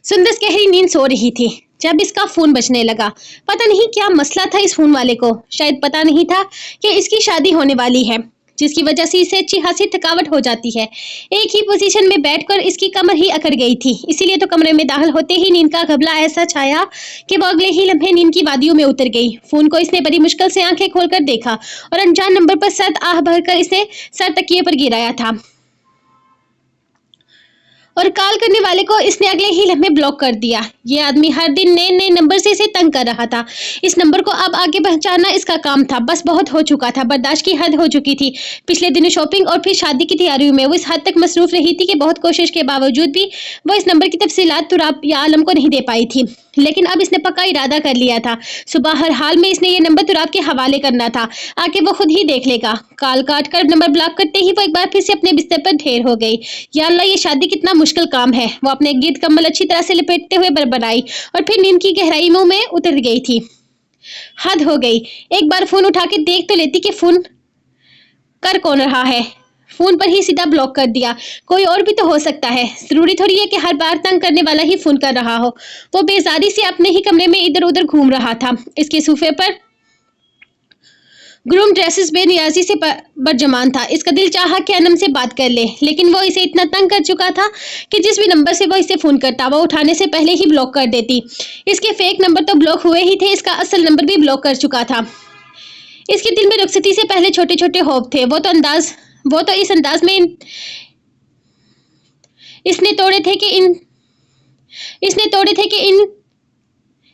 सुंदर गहरी नींद सो रही थी जब इसका फोन बजने लगा। पता नहीं क्या मसला था इस फोन वाले को। शायद पता नहीं था कि इसकी शादी होने वाली है, जिसकी वजह से इसे अच्छी खासी थकावट हो जाती है। एक ही पोजीशन में बैठकर इसकी कमर ही अकड़ गई थी, इसीलिए तो कमरे में दाखिल होते ही नींद का घबला ऐसा छाया कि वो अगले ही लम्हे नींद की वादियों में उतर गई। फोन को इसने बड़ी मुश्किल से आंखें खोलकर देखा और अनजान नंबर पर सर्द आह भरकर इसे सर तकिए पर गिराया था और कॉल करने वाले को इसने अगले ही लम्हे ब्लॉक कर दिया। ये आदमी हर दिन नए नए नंबर से इसे तंग कर रहा था। इस नंबर को अब आगे पहुंचाना इसका काम था। बस बहुत हो चुका था, बर्दाश्त की हद हो चुकी थी। पिछले दिनों शॉपिंग और फिर शादी की तैयारियों में वो इस हद तक मसरूफ रही थी कि बहुत कोशिश के बावजूद भी वो इस नंबर की तफसीलात तुराब या आलम को नहीं दे पाई थी। लेकिन अब इसने पक्का इरादा कर लिया था। सुबह हर हाल में इसने ये नंबर तुराब के हवाले करना था, आके वो खुद ही देख लेगा। कॉल काट कर नंबर ब्लॉक करते ही वो एक बार फिर से अपने बिस्तर पर ढेर हो गई। या अल्लाह, ये शादी कितना मुश्किल काम है। वो अपने गिर्द कम्बल अच्छी तरह से लपेटते हुए बरबराई और फिर नींद की गहराइयों में उतर गई थी। हद हो गई, एक बार फोन उठा के देख तो लेती कि फोन कर कौन रहा है। फोन पर ही सीधा ब्लॉक कर दिया। कोई और भी तो हो सकता है, जरूरी थोड़ी है कि हर बार तंग करने वाला ही फोन कर रहा हो। वो बेजारी से अपने ही कमरे में इधर उधर घूम रहा था। इसके सोफे पर ग्रूम ड्रेसेस बेनियाजी से बरजमान था। इसका दिल चाहा कि अनम से बात कर ले, लेकिन वो इसे इतना तंग कर चुका था कि जिस भी नंबर से वो इसे फोन करता वो उठाने से पहले ही ब्लॉक कर देती। इसके फेक नंबर तो ब्लॉक हुए ही थे, इसका असल नंबर भी ब्लॉक कर चुका था। इसके दिल में रुखसती से पहले छोटे छोटे खौफ थे। वो तो इस अंदाज में इसने तोड़े थे कि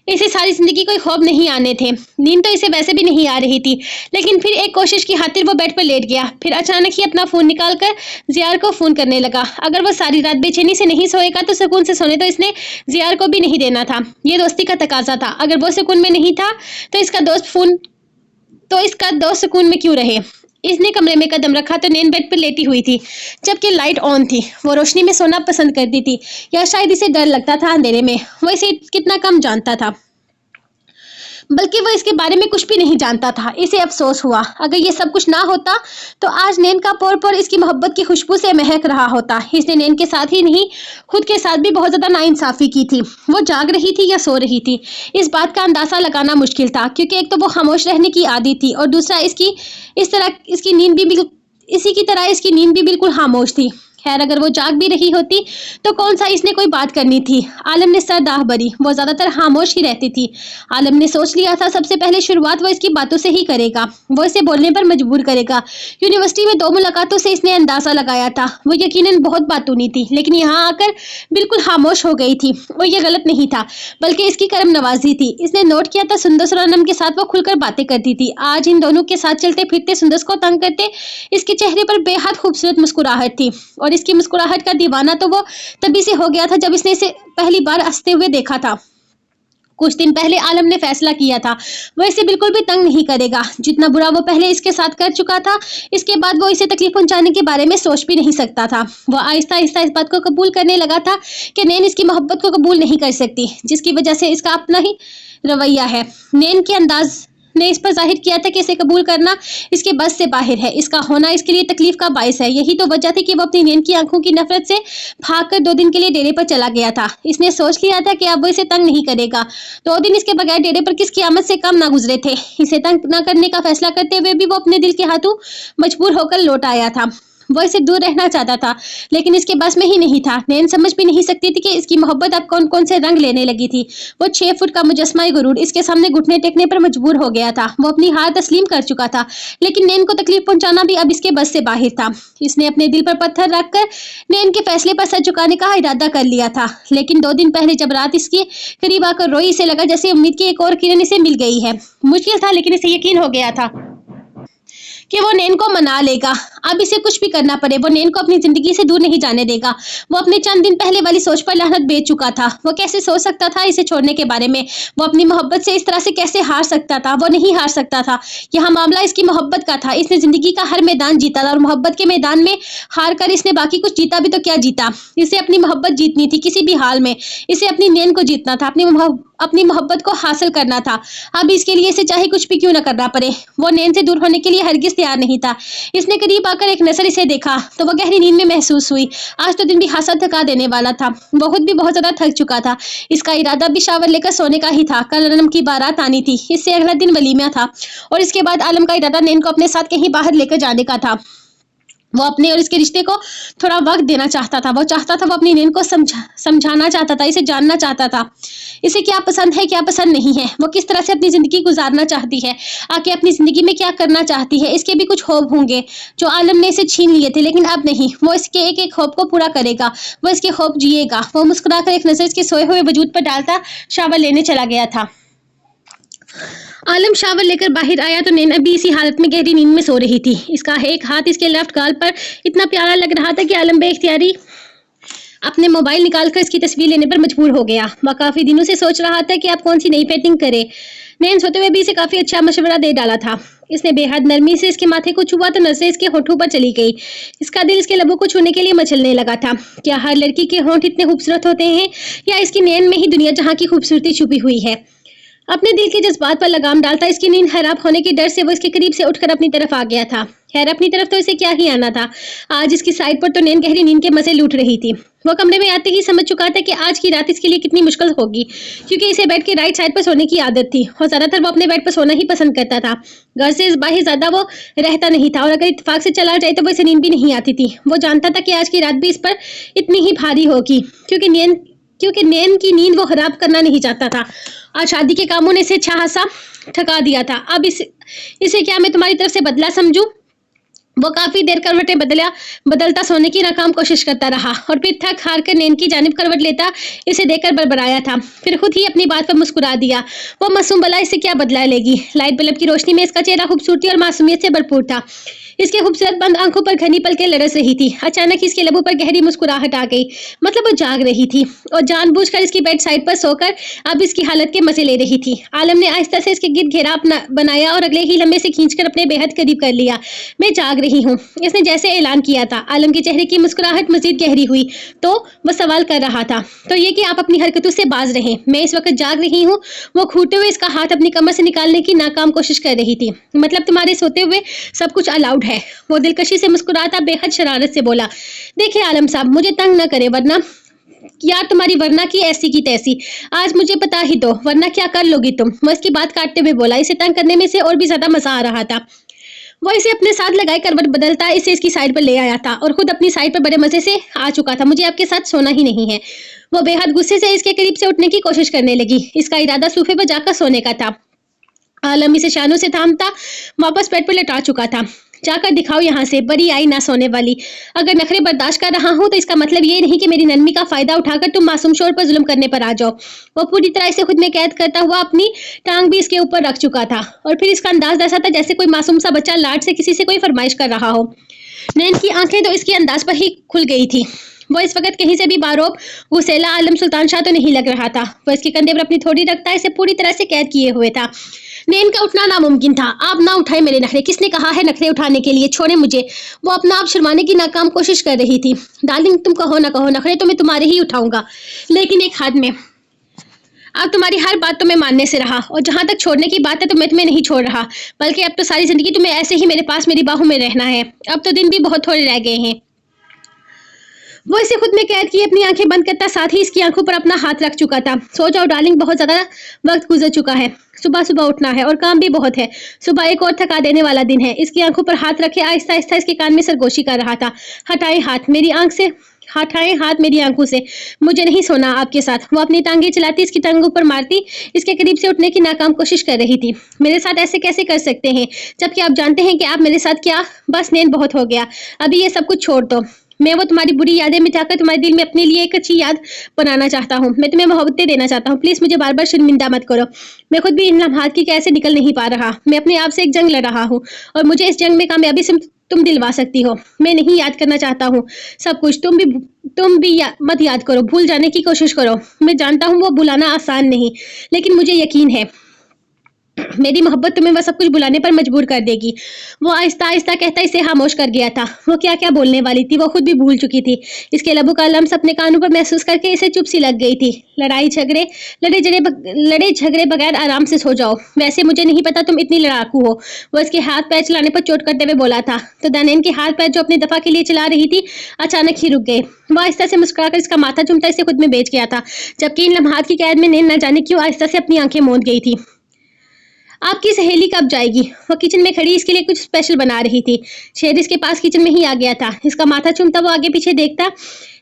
इसे सारी जिंदगी कोई खौफ नहीं आने थे। नींद तो इसे वैसे भी नहीं आ रही थी, लेकिन फिर एक कोशिश की खातिर वो बेड पर लेट गया। फिर अचानक ही अपना फोन निकालकर जियार को फोन करने लगा। अगर वो सारी रात बेचैनी से नहीं सोएगा तो सुकून से सोने तो इसने जियार को भी नहीं देना था। ये दोस्ती का तकाजा था। अगर वो सुकून में नहीं था तो इसका दोस्त सुकून में क्यों रहे। इसने कमरे में कदम रखा तो नैन बेड पर लेटी हुई थी, जबकि लाइट ऑन थी। वो रोशनी में सोना पसंद करती थी, या शायद इसे डर लगता था अंधेरे में। वो इसे कितना कम जानता था, बल्कि वो इसके बारे में कुछ भी नहीं जानता था। इसे अफसोस हुआ, अगर ये सब कुछ ना होता तो आज नैन का पोर पोर इसकी मोहब्बत की खुशबू से महक रहा होता। इसने नैन के साथ ही नहीं, खुद के साथ भी बहुत ज्यादा नाइंसाफी की थी। वो जाग रही थी या सो रही थी, इस बात का अंदाजा लगाना मुश्किल था, क्योंकि एक तो वो खामोश रहने की आदी थी और दूसरा इसकी नींद भी बिल्कुल खामोश थी। खैर, अगर वो जाग भी रही होती तो कौन सा इसने कोई बात करनी थी। आलम ने सर दाह भरी। वो ज्यादातर खामोश ही रहती थी। आलम ने सोच लिया था सबसे पहले शुरुआत वो इसकी बातों से ही करेगा। वो इसे बोलने पर मजबूर करेगा। यूनिवर्सिटी में 2 मुलाकातों से इसने अंदाजा लगाया था। वो यकीनन बहुत बातूनी थी, लेकिन यहाँ आकर बिल्कुल खामोश हो गई थी। वो ये गलत नहीं था, बल्कि इसकी करम नवाजी थी। इसने नोट किया था सुंदर सुरानम के साथ वो खुलकर बातें करती थी। आज इन दोनों के साथ चलते फिरते सुंदर को तंग करते इसके चेहरे पर बेहद खूबसूरत मुस्कुराहट थी, और इसकी मुस्कुराहट का दीवाना तो वो तभी से हो गया था जब इसने इसे पहली बार हंसते हुए देखा था। कुछ दिन पहले आलम ने फैसला किया था वो इसे बिल्कुल भी तंग नहीं करेगा। जितना बुरा वो पहले इसके साथ कर चुका था, इसके बाद वो इसे तकलीफ पहुंचाने के बारे में सोच भी नहीं सकता था। वो आहिस्ता आहिस्ता इस बात को कबूल करने लगा था कि नैन इसकी मोहब्बत को कबूल नहीं कर सकती, जिसकी वजह से इसका अपना ही रवैया है। नैन के अंदाज ने इस पर जाहिर किया था कि इसे कबूल करना इसके बस से बाहर है। इसका होना इसके लिए तकलीफ का बायस है। यही तो वजह थी कि वो अपनी नैन की आंखों की नफरत से भागकर 2 दिन के लिए डेरे पर चला गया था। इसने सोच लिया था कि अब वो इसे तंग नहीं करेगा। 2 दिन इसके बगैर डेरे पर किस क़यामत से कम ना गुजरे थे। इसे तंग न करने का फैसला करते हुए भी वो अपने दिल के हाथों मजबूर होकर लौट आया था। वो इसे दूर रहना चाहता था, लेकिन इसके बस में ही नहीं था। नैन समझ भी नहीं सकती थी कि इसकी मोहब्बत अब कौन कौन से रंग लेने लगी थी। वो 6 फुट का मुजस्मा गुरूर इसके सामने घुटने टेकने पर मजबूर हो गया था। वो अपनी हार तस्लीम कर चुका था, लेकिन नैन को तकलीफ पहुंचाना भी अब इसके बस से बाहर था। इसने अपने दिल पर पत्थर रखकर नैन के फैसले पर सर झुकाने का इरादा कर लिया था। लेकिन 2 दिन पहले जब रात इसके करीब आकर रोई, इसे लगा जैसे उम्मीद की एक और किरण इसे मिल गई है। मुश्किल था, लेकिन इसे यकीन हो गया था कि वो नैन को मना लेगा। अब इसे कुछ भी करना पड़े, वो नैन को अपनी जिंदगी से दूर नहीं जाने देगा। वो अपने चंद दिन पहले वाली सोच पर लानत बेच चुका था। वो कैसे सोच सकता था इसे छोड़ने के बारे में। वो अपनी मोहब्बत से इस तरह से कैसे हार सकता था। वो नहीं हार सकता था। यहाँ मामला इसकी मोहब्बत का था। इसने जिंदगी का हर मैदान जीता था, और मोहब्बत के मैदान में हार कर इसने बाकी कुछ जीता भी तो क्या जीता। इसे अपनी मोहब्बत जीतनी थी किसी भी हाल में। इसे अपनी नैन को जीतना था, अपनी मोहब्बत को हासिल करना था। अब इसके लिए इसे चाहे कुछ भी क्यों न करना पड़े। वो नैन से दूर होने के लिए हरगिज इख्तियार नहीं था। इसने करीब आकर एक नजर इसे देखा तो वह गहरी नींद में महसूस हुई। आज तो दिन भी खासा थका देने वाला था, बहुत ज्यादा थक चुका था। इसका इरादा भी शावर लेकर सोने का ही था। कल आलम की बारात आनी थी, इससे अगला दिन वलीमा था और इसके बाद आलम का इरादा नैन को अपने साथ कहीं बाहर लेकर जाने का था। वो अपने और इसके रिश्ते को थोड़ा वक्त देना चाहता था। वो अपनी नैन को समझाना चाहता था, इसे जानना चाहता था, इसे क्या पसंद है क्या पसंद नहीं है, वो किस तरह से अपनी जिंदगी गुजारना चाहती है, आगे अपनी जिंदगी में क्या करना चाहती है। इसके भी कुछ ख्वाब होंगे जो आलम ने इसे छीन लिए थे, लेकिन अब नहीं। वो इसके एक एक ख्वाब को पूरा करेगा, वो इसके ख्वाब जिएगा। वो मुस्कुराकर एक नजर इसके सोए हुए वजूद पर डालता शावर लेने चला गया था। आलम शावर लेकर बाहर आया तो नैन अभी इसी हालत में गहरी नींद में सो रही थी। इसका एक हाथ इसके लेफ्ट गाल पर इतना प्यारा लग रहा था कि आलम बेइख्तियारी अपने मोबाइल निकालकर इसकी तस्वीर लेने पर मजबूर हो गया। वह काफी दिनों से सोच रहा था कि आप कौन सी नई पेंटिंग करे। नैन सोते हुए भी इसे काफी अच्छा मशवरा दे डाला था। इसने बेहद नरमी से इसके माथे को छुआ तो नजरें इसके होठों पर चली गई। इसका दिल इसके लबों को छूने के लिए मचलने लगा था। क्या हर लड़की के होंठ इतने खूबसूरत होते हैं, या इसकी नैन में ही दुनिया जहां की खूबसूरती छुपी हुई है। अपने दिल के जज्बात पर लगाम डालता इसकी नींद खराब होने के डर से वो इसके करीब से उठकर अपनी तरफ आ गया था। खैर, अपनी तरफ तो इसे क्या ही आना था। आज इसकी साइड पर तो नैन गहरी नींद के मजे लूट रही थी। वो कमरे में आते ही समझ चुका था कि आज की रात इसके लिए कितनी मुश्किल होगी, क्योंकि इसे बेड के राइट साइड पर सोने की आदत थी और ज्यादातर वो अपने बेड पर सोना ही पसंद करता था। घर से इस बाहर ज्यादा वो रहता नहीं था और अगर इत्तेफाक से चला जाए तो वो इसे नींद भी नहीं आती थी। वो जानता था कि आज की रात भी इस पर इतनी ही भारी होगी, क्योंकि नैन की नींद वो खराब करना नहीं चाहता था। आज शादी के कामों ने इसे अच्छा खासा थका दिया था। अब इसे क्या मैं तुम्हारी तरफ से बदला समझूं? वो काफी देर करवटें बदलता सोने की नाकाम कोशिश करता रहा और फिर थक हार कर नैन की जानिब करवट लेता इसे देखकर बड़बड़ाया था। फिर खुद ही अपनी बात पर मुस्कुरा दिया। वो मासूम बला इसे क्या बदला लेगी। लाइट बल्ब की रोशनी में इसका चेहरा खूबसूरती और मासूमियत से भरपूर था। इसके खूबसूरत बंद आंखों पर घनी पलकें लरस रही थी। अचानक इसके लबों पर गहरी मुस्कुराहट आ गई। मतलब वो जाग रही थी और जानबूझकर इसकी बेड साइड पर सोकर अब इसकी हालत के मजे ले रही थी। आलम ने आहिस्ता से इसके गिर्द घेरा बनाया और अगले ही लम्हे से खींचकर अपने बेहद करीब कर लिया। मैं जाग रही हूँ, इसने जैसे ऐलान किया था। आलम के चेहरे की मुस्कुराहट मजीद गहरी हुई तो वो सवाल कर रहा था, तो ये कि आप अपनी हरकतों से बाज रहें। मैं इस वक्त जाग रही हूँ। वो घूरते हुए इसका हाथ अपनी कमर से निकालने की नाकाम कोशिश कर रही थी। मतलब तुम्हारे सोते हुए सब कुछ अलाउड है। वो दिलकशी से मुस्कुराता बेहद शरारत से बोला। देखिए आलम साहब, मुझे तंग न करे, वरना यार तुम्हारी वरना की ऐसी की तैसी। आज मुझे बता ही दो, वरना क्या कर लोगी तुम। वो इसकी बात काटते हुए बोला। इसे तंग करने में से और भी ज्यादा मजा आ रहा था। वो इसे अपने साथ लगाए करवट बदलता इसे इसकी साइड पर ले आया था और खुद अपनी साइड पर बड़े मजे से आ चुका था। मुझे आपके साथ सोना ही नहीं है। वो बेहद गुस्से से इसके करीब से उठने की कोशिश करने लगी। इसका इरादा सोफे पर जाकर सोने का था। आलम इसे शानों से थामता वापस बेड पर लेटा चुका था। जाकर दिखाओ यहाँ से, बड़ी आई ना सोने वाली। अगर नखरे बर्दाश्त कर रहा हूँ तो इसका मतलब ये नहीं कि मेरी नन्मी का फायदा उठाकर तुम मासूम शोर पर जुल्म करने पर आ जाओ। वो पूरी तरह इसे खुद में कैद करता हुआ अपनी टांग भी इसके ऊपर रख चुका था और फिर इसका अंदाज ऐसा था जैसे कोई मासूम सा बच्चा लाड से किसी से कोई फरमाइश कर रहा हो। नैन की आंखें तो इसके अंदाज पर ही खुल गई थी। वो इस वक्त कहीं से भी बारोब गुस्सेला आलम सुल्तान शाह तो नहीं लग रहा था। वो इसके कंधे पर अपनी थोड़ी रखता इसे पूरी तरह से कैद किए हुए था। नैन का उठना नामुमकिन था। आप ना उठाए मेरे नखरे। किसने कहा है नखरे उठाने के लिए? छोड़े मुझे। वो अपना आप शर्माने की नाकाम कोशिश कर रही थी। डार्लिंग, तुम कहो ना कहो, नखरे तो मैं तुम्हारे ही उठाऊंगा, लेकिन एक हद में। अब तुम्हारी हर बात तो मैं मानने से रहा, और जहां तक छोड़ने की बात है तो मैं तुम्हें नहीं छोड़ रहा, बल्कि अब तो सारी जिंदगी तुम्हें ऐसे ही मेरे पास मेरी बाहों में रहना है। अब तो दिन भी बहुत थोड़े रह गए हैं। वो इसे खुद में कैद किए अपनी आंखें बंद करता साथ ही इसकी आंखों पर अपना हाथ रख चुका था। सो जाओ डार्लिंग, बहुत ज्यादा वक्त गुजर चुका है। सुबह सुबह उठना है और काम भी बहुत है। सुबह एक और थका देने वाला दिन है। इसकी आंखों पर हाथ रखे आहिस्ता आहिस्ता इसके कान में सरगोशी कर रहा था। हटाएं हाथ मेरी आंख से, हटाएं हाथ मेरी आंखों से। मुझे नहीं सोना आपके साथ। वो अपनी टांगें चलाती इसकी टांगों पर मारती इसके करीब से उठने की नाकाम कोशिश कर रही थी। मेरे साथ ऐसे कैसे कर सकते हैं, जबकि आप जानते हैं कि आप मेरे साथ क्या। बस नैन, बहुत हो गया। अभी ये सब कुछ छोड़ दो। मैं वो तुम्हारी बुरी यादें मिटाकर तुम्हारे दिल में अपने लिए एक अच्छी याद बनाना चाहता हूँ। मैं तुम्हें मोहब्बतें देना चाहता हूँ। प्लीज मुझे बार बार शर्मिंदा मत करो। मैं खुद भी इन लम्हात की कैसे निकल नहीं पा रहा। मैं अपने आप से एक जंग लड़ रहा हूँ और मुझे इस जंग में कामयाबी से तुम दिलवा सकती हो। मैं नहीं याद करना चाहता हूँ सब कुछ। तुम भी मत याद करो, भूल जाने की कोशिश करो। मैं जानता हूँ वो भुलाना आसान नहीं, लेकिन मुझे यकीन है मेरी मोहब्बत तुम्हें वह सब कुछ बुलाने पर मजबूर कर देगी। वो आहिस्ता आहिस्ता कहता इसे खामोश कर गया था। वो क्या क्या बोलने वाली थी वो खुद भी भूल चुकी थी। इसके लबों का लम्स अपने कानों पर महसूस करके इसे चुप सी लग गई थी। लड़े झगड़े बगैर आराम से सो जाओ। वैसे मुझे नहीं पता तुम इतनी लड़ाकू हो, वो इसके हाथ पैर चलाने पर चोट करते हुए बोला था। तो दानियल के हाथ पैर जो अपने दफा के लिए चला रही थी अचानक ही रुक गए। वह आहिस्ता से मुस्कुराकर इसका माथा चूमता इसे खुद में बेच गया था, जबकि इन लम्हात की कैद में नींद न जाने क्यों आहिस्ता से अपनी आंखें मूंद गई थी। आपकी सहेली कब जाएगी? वो किचन में खड़ी इसके लिए कुछ स्पेशल बना रही थी। शेर इसके पास किचन में ही आ गया था। इसका माथा चूमता वो आगे पीछे देखता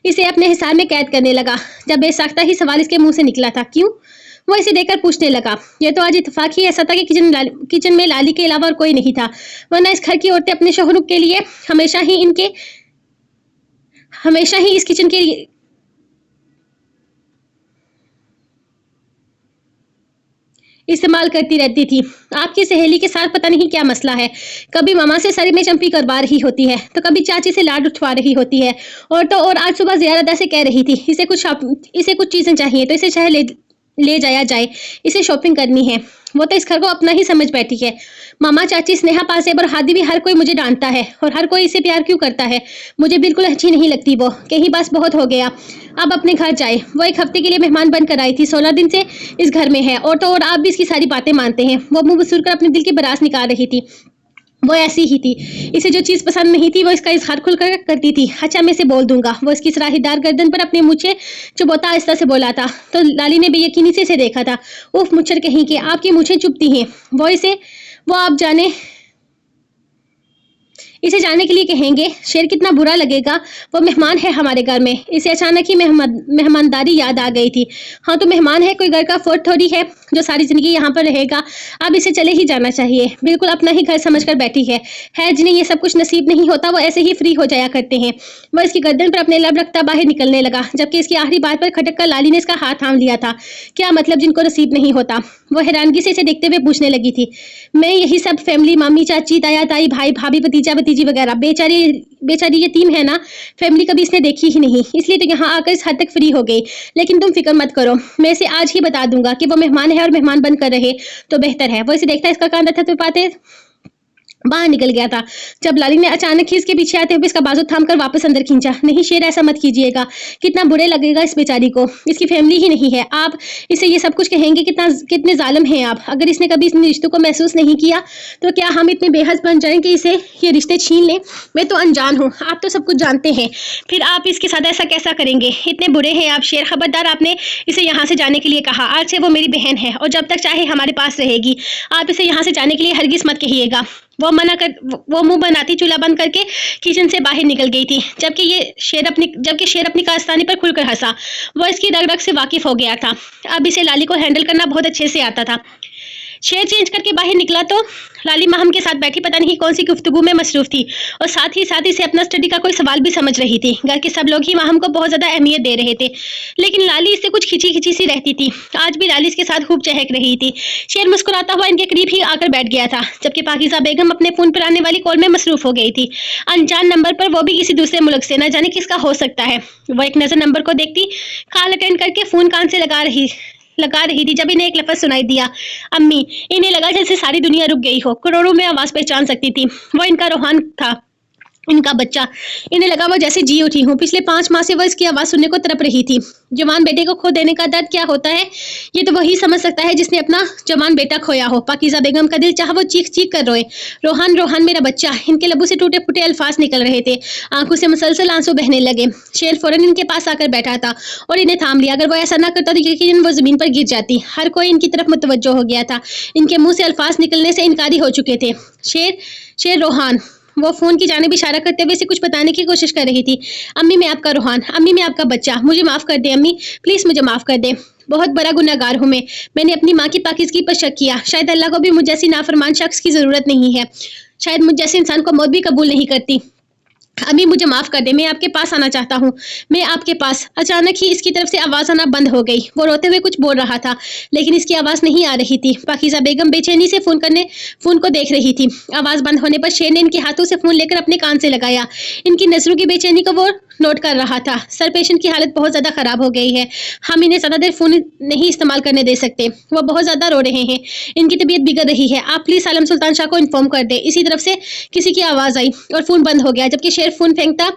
इसे अपने हिसाब में कैद करने लगा। जब बेसाख्ता ही सवाल इसके मुंह से निकला था, क्यों? वो इसे देखकर पूछने लगा। ये तो आज इत्तेफाक ही ऐसा था कि किचन में लाली के अलावा और कोई नहीं था, वरना इस घर की औरतें अपने शोहरों के लिए हमेशा ही इस किचन के इस्तेमाल करती रहती थी। आपकी सहेली के साथ पता नहीं क्या मसला है। कभी मामा से सर में चंपी करवा रही होती है, तो कभी चाची से लाड उठवा रही होती है, और तो और आज सुबह ज़ियादा से कह रही थी इसे कुछ चीज़ें चाहिए तो इसे चाहे ले जाया जाए, इसे शॉपिंग करनी है। वो तो इस घर को अपना ही समझ बैठी है। मामा, चाची, स्नेहा, पासेब और हादी भी हर कोई मुझे डांटता है, और हर कोई इसे प्यार क्यों करता है। मुझे बिल्कुल अच्छी नहीं लगती वो। कहीं बस बहुत हो गया, अब अपने घर जाए। वो एक हफ्ते के लिए मेहमान बनकर आई थी, 16 दिन से इस घर में है, और तो और आप भी इसकी सारी बातें मानते हैं। वो मुंह बसूर कर अपने दिल की भड़ास निकाल रही थी। वो ऐसी ही थी। इसे जो चीज़ पसंद नहीं थी वो इसका इजहार खुलकर करती थी। अच्छा, मैं इसे बोल दूंगा। वो इसकी सराहीदार गर्दन पर अपने मुझे चुभौता आहिस्ता से बोला था। तो लाली ने बेयकीनी से इसे देखा था। उफ, मुच्छर कहीं के, आपकी मूछें चुभती हैं। वो आप जाने इसे जाने के लिए कहेंगे। शेर कितना बुरा लगेगा, वो मेहमान है हमारे घर में। इसे अचानक ही मेहमानदारी याद आ गई थी। हाँ तो मेहमान है, कोई घर का फोर्ट थोड़ी है जो सारी जिंदगी यहाँ पर रहेगा। अब इसे चले ही जाना चाहिए। बिल्कुल अपना ही घर समझकर बैठी है। जिन्हें ये सब कुछ नसीब नहीं होता वो ऐसे ही फ्री हो जाया करते हैं। वह इसकी गर्दन पर अपने लब रखता बाहर निकलने लगा, जबकि इसकी आखिरी बात पर खटक कर लाली ने इसका हाथ थाम लिया था। क्या मतलब जिनको नसीब नहीं होता? वो हैरानगी से इसे देखते हुए पूछने लगी थी। मैं यही सब फैमिली, मामी, चाची, ताया, ताई, भाई, भाभी, भतीजा, भतीजी वगैरह। बेचारी यतीम है ना, फैमिली कभी इसने देखी ही नहीं, इसलिए तो यहाँ आकर इस हद तक फ्री हो गई। लेकिन तुम फिक्र मत करो, मैं इसे आज ही बता दूंगा कि वो मेहमान है और मेहमान बनकर रहे तो बेहतर है। वो इसे देखता इसका कान रथा पाते बाहर निकल गया था, जब लाली ने अचानक ही इसके पीछे आते हुए इसका बाजू थामकर वापस अंदर खींचा। नहीं शेर, ऐसा मत कीजिएगा, कितना बुरे लगेगा इस बेचारी को। इसकी फैमिली ही नहीं है, आप इसे ये सब कुछ कहेंगे। कितने जालिम हैं आप। अगर इसने कभी इन रिश्तों को महसूस नहीं किया तो क्या हम इतने बेहद बन जाएं कि इसे ये रिश्ते छीन लें? मैं तो अनजान हूँ, आप तो सब कुछ जानते हैं, फिर आप इसके साथ ऐसा कैसा करेंगे? इतने बुरे हैं आप शेर। खबरदार, आपने इसे यहाँ से जाने के लिए कहा। आज से वो मेरी बहन है और जब तक चाहे हमारे पास रहेगी। आप इसे यहाँ से जाने के लिए हरगिज मत कहिएगा। वो मुंह बनाती चूल्हा बंद करके किचन से बाहर निकल गई थी, जबकि शेर अपनी कारस्तानी पर खुलकर हंसा। वो इसकी रग रग से वाकिफ हो गया था। अब इसे लाली को हैंडल करना बहुत अच्छे से आता था। शेर चेंज करके बाहर निकला तो लाली माहम के साथ बैठी पता नहीं कौन सी गुफ्तगू में मसरूफ थी, और साथ ही से अपना स्टडी का कोई सवाल भी समझ रही थी। घर के सब लोग ही माहम को बहुत ज्यादा अहमियत दे रहे थे, लेकिन लाली इससे कुछ खिंची सी रहती थी। आज भी लाली इसके साथ खूब चहक रही थी। शेर मुस्कुराता हुआ इनके करीब ही आकर बैठ गया था, जबकि पाकिज़ा बेगम अपने फोन पर आने वाली कॉल में मसरूफ हो गई थी। अनजान नंबर पर, वो भी किसी दूसरे मुल्क से, न जाने किसका हो सकता है। वो एक नजर नंबर को देखती कॉल अटेंड करके फोन कान से लगा रही थी, जब इन्हें एक लफ्ज सुनाई दिया, अम्मी। इन्हें लगा जैसे सारी दुनिया रुक गई हो। करोड़ों में आवाज पहचान सकती थी। वो इनका रोहान था, इनका बच्चा। इन्हें लगा वो जैसे जी उठी हूँ। पिछले 5 माह से वो इसकी आवाज़ सुनने को तड़प रही थी। जवान बेटे को खो देने का दर्द क्या होता है, ये तो वही समझ सकता है जिसने अपना जवान बेटा खोया हो। पाकिज़ा बेगम का दिल चाहा वो चीख चीख कर रोए, रोहान रोहान मेरा बच्चा। इनके लबों से टूटे फूटे अल्फाज निकल रहे थे, आंखों से मुसलसल आंसू बहने लगे। शेर फौरन इनके पास आकर बैठा था और इन्हें थाम लिया। अगर वो ऐसा ना करता तो यकीनन वो जमीन पर गिर जाती। हर कोई इनकी तरफ मुतवज्जो हो गया था। इनके मुंह से अल्फाज निकलने से इनकारी हो चुके थे। शेर रोहान। वो फोन की जानिब इशारा करते हुए इसे कुछ बताने की कोशिश कर रही थी। अम्मी, मैं आपका रोहान, अम्मी मैं आपका बच्चा, मुझे माफ कर दे अम्मी, प्लीज मुझे माफ कर दे। बहुत बड़ा गुनहगार हूँ मैं। मैंने अपनी माँ की पाकीज़गी पर शक किया। शायद अल्लाह को भी मुझ जैसी नाफरमान शख्स की जरूरत नहीं है। शायद मुझ जैसे इंसान को मौत भी कबूल नहीं करती। अभी मुझे माफ कर दे, मैं आपके पास आना चाहता हूँ, मैं आपके पास। अचानक ही इसकी तरफ से आवाज आना बंद हो गई। वो रोते हुए कुछ बोल रहा था, लेकिन इसकी आवाज नहीं आ रही थी। पाकीज़ा बेगम बेचैनी से फोन को देख रही थी। आवाज बंद होने पर शेर ने इनके हाथों से फोन लेकर अपने कान से लगाया। इनकी नजरों की बेचैनी को वो नोट कर रहा था। सर पेशेंट की हालत बहुत ज्यादा खराब हो गई है, हम इन्हें ज्यादा देर फोन नहीं इस्तेमाल करने दे सकते, वो बहुत ज्यादा रो रहे हैं, इनकी तबीयत बिगड़ रही है, आप प्लीज आलम सुल्तान शाह को इन्फॉर्म कर दे। इसी तरफ से किसी की आवाज आई और फोन बंद हो गया, जबकि शेर फोन फेंकता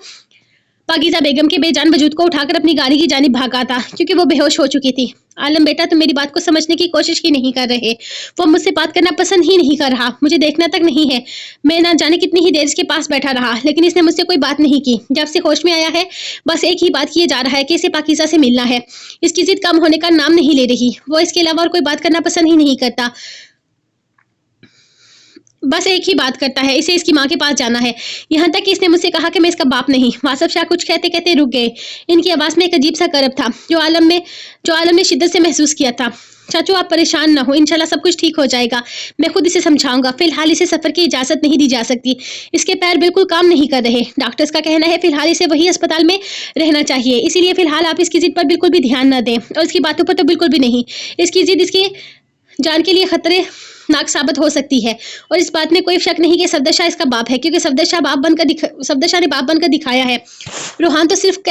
पाकीज़ा बेगम के बेजान वजूद को उठाकर अपनी गाड़ी की जानिब भागा था, क्योंकि वो बेहोश हो चुकी थी। आलम बेटा, तुम मेरी बात को समझने की कोशिश ही नहीं कर रहे। वो मुझसे बात करना पसंद ही नहीं कर रहा, मुझे देखना तक नहीं है। मैं ना जाने कितनी ही देर इसके पास बैठा रहा, लेकिन इसने मुझसे कोई बात नहीं की। जब से होश में आया है, बस एक ही बात किए जा रहा है कि इसे पाकीज़ा से मिलना है। इसकी जिद कम होने का नाम नहीं ले रही। वो इसके अलावा और कोई बात करना पसंद ही नहीं करता, बस एक ही बात करता है, इसे इसकी माँ के पास जाना है। यहाँ तक कि इसने मुझसे कहा कि मैं इसका बाप नहीं। वासफ शाह कुछ कहते कहते रुक गए। इनकी आवाज़ में एक अजीब सा करब था, जो आलम ने शिद्दत से महसूस किया था। चाचू, आप परेशान ना हो, इंशाल्लाह सब कुछ ठीक हो जाएगा। मैं खुद इसे समझाऊंगा। फिलहाल इसे सफर की इजाजत नहीं दी जा सकती, इसके पैर बिल्कुल काम नहीं कर रहे। डॉक्टर्स का कहना है फिलहाल इसे वही अस्पताल में रहना चाहिए, इसीलिए फिलहाल आप इसकी जिद पर बिल्कुल भी ध्यान न दें, और इसकी बातों पर तो बिल्कुल भी नहीं। इसकी जिद इसकी जान के लिए खतरे नाक साबित हो सकती है, और इस बात में कोई शक नहीं कि सफदर शाह इसका बाप है, क्योंकि सफदर शाह ने बाप बनकर दिखाया है। रोहान तो सिर्फ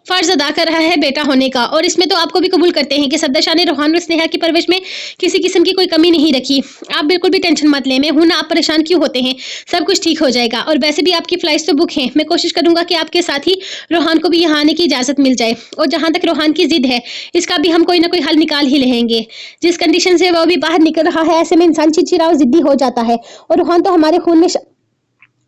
फर्ज अदा कर रहा है बेटा होने का, और इसमें तो आपको भी कबूल करते हैं कि सफदर शाह ने रोहान और स्नेहा की परवरिश में किसी किस्म की कोई कमी नहीं रखी। आप बिल्कुल भी टेंशन मत लें, मैं हूं ना, आप परेशान क्यों होते हैं, सब कुछ ठीक हो जाएगा। और वैसे भी आपकी फ्लाइट्स तो बुक हैं, मैं कोशिश करूंगा कि आपके साथ ही रोहान को भी यहाँ आने की इजाजत मिल जाए। और जहाँ तक रोहान की जिद है, इसका भी हम कोई ना कोई हल निकाल ही लेंगे। जिस कंडीशन से वो भी बाहर निकल रहा है, ऐसे में इंसान चिड़चिड़ा और जिद्दी हो जाता है, और रोहान तो हमारे खून में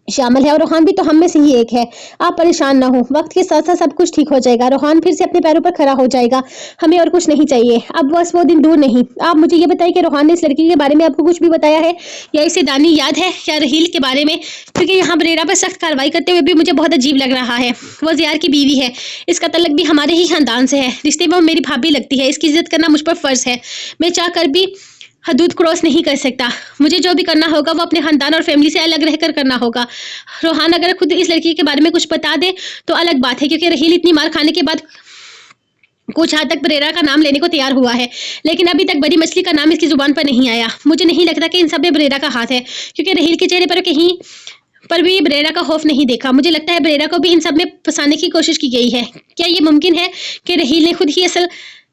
शामिल है, और रोहान भी तो हम में से ही एक है। आप परेशान ना हो, वक्त के साथ साथ सब कुछ ठीक हो जाएगा। रोहान फिर से अपने पैरों पर खड़ा हो जाएगा, हमें और कुछ नहीं चाहिए। अब बस वो दिन दूर नहीं। आप मुझे ये बताइए कि रोहान ने इस लड़की के बारे में आपको कुछ भी बताया है, या इसे दानी याद है, या रहील के बारे में? क्योंकि यहाँ बरेरा पर सख्त कार्रवाई करते हुए भी मुझे बहुत अजीब लग रहा है। वो ज़ियार की बीवी है, इसका तल्लक भी हमारे ही खानदान से है, रिश्ते में वो मेरी भाभी लगती है, इसकी इज्जत करना मुझ पर फर्ज है। मैं चाह कर भी हदूद क्रॉस नहीं कर सकता। मुझे जो भी करना होगा वो अपने खानदान और फैमिली से अलग रहकर करना होगा। रोहान अगर खुद इस लड़की के बारे में कुछ बता दे तो अलग बात है, क्योंकि रहील इतनी मार खाने के बाद कुछ हद तक बरेरा का नाम लेने को तैयार हुआ है, लेकिन अभी तक बड़ी मछली का नाम इसकी जुबान पर नहीं आया। मुझे नहीं लगता कि इन सब में बरेरा का हाथ है, क्योंकि रहील के चेहरे पर कहीं पर भी बरेरा का खौफ नहीं देखा। मुझे लगता है बरेरा को भी इन सब में फंसाने की कोशिश की गई है। क्या ये मुमकिन है कि रहील ने खुद ही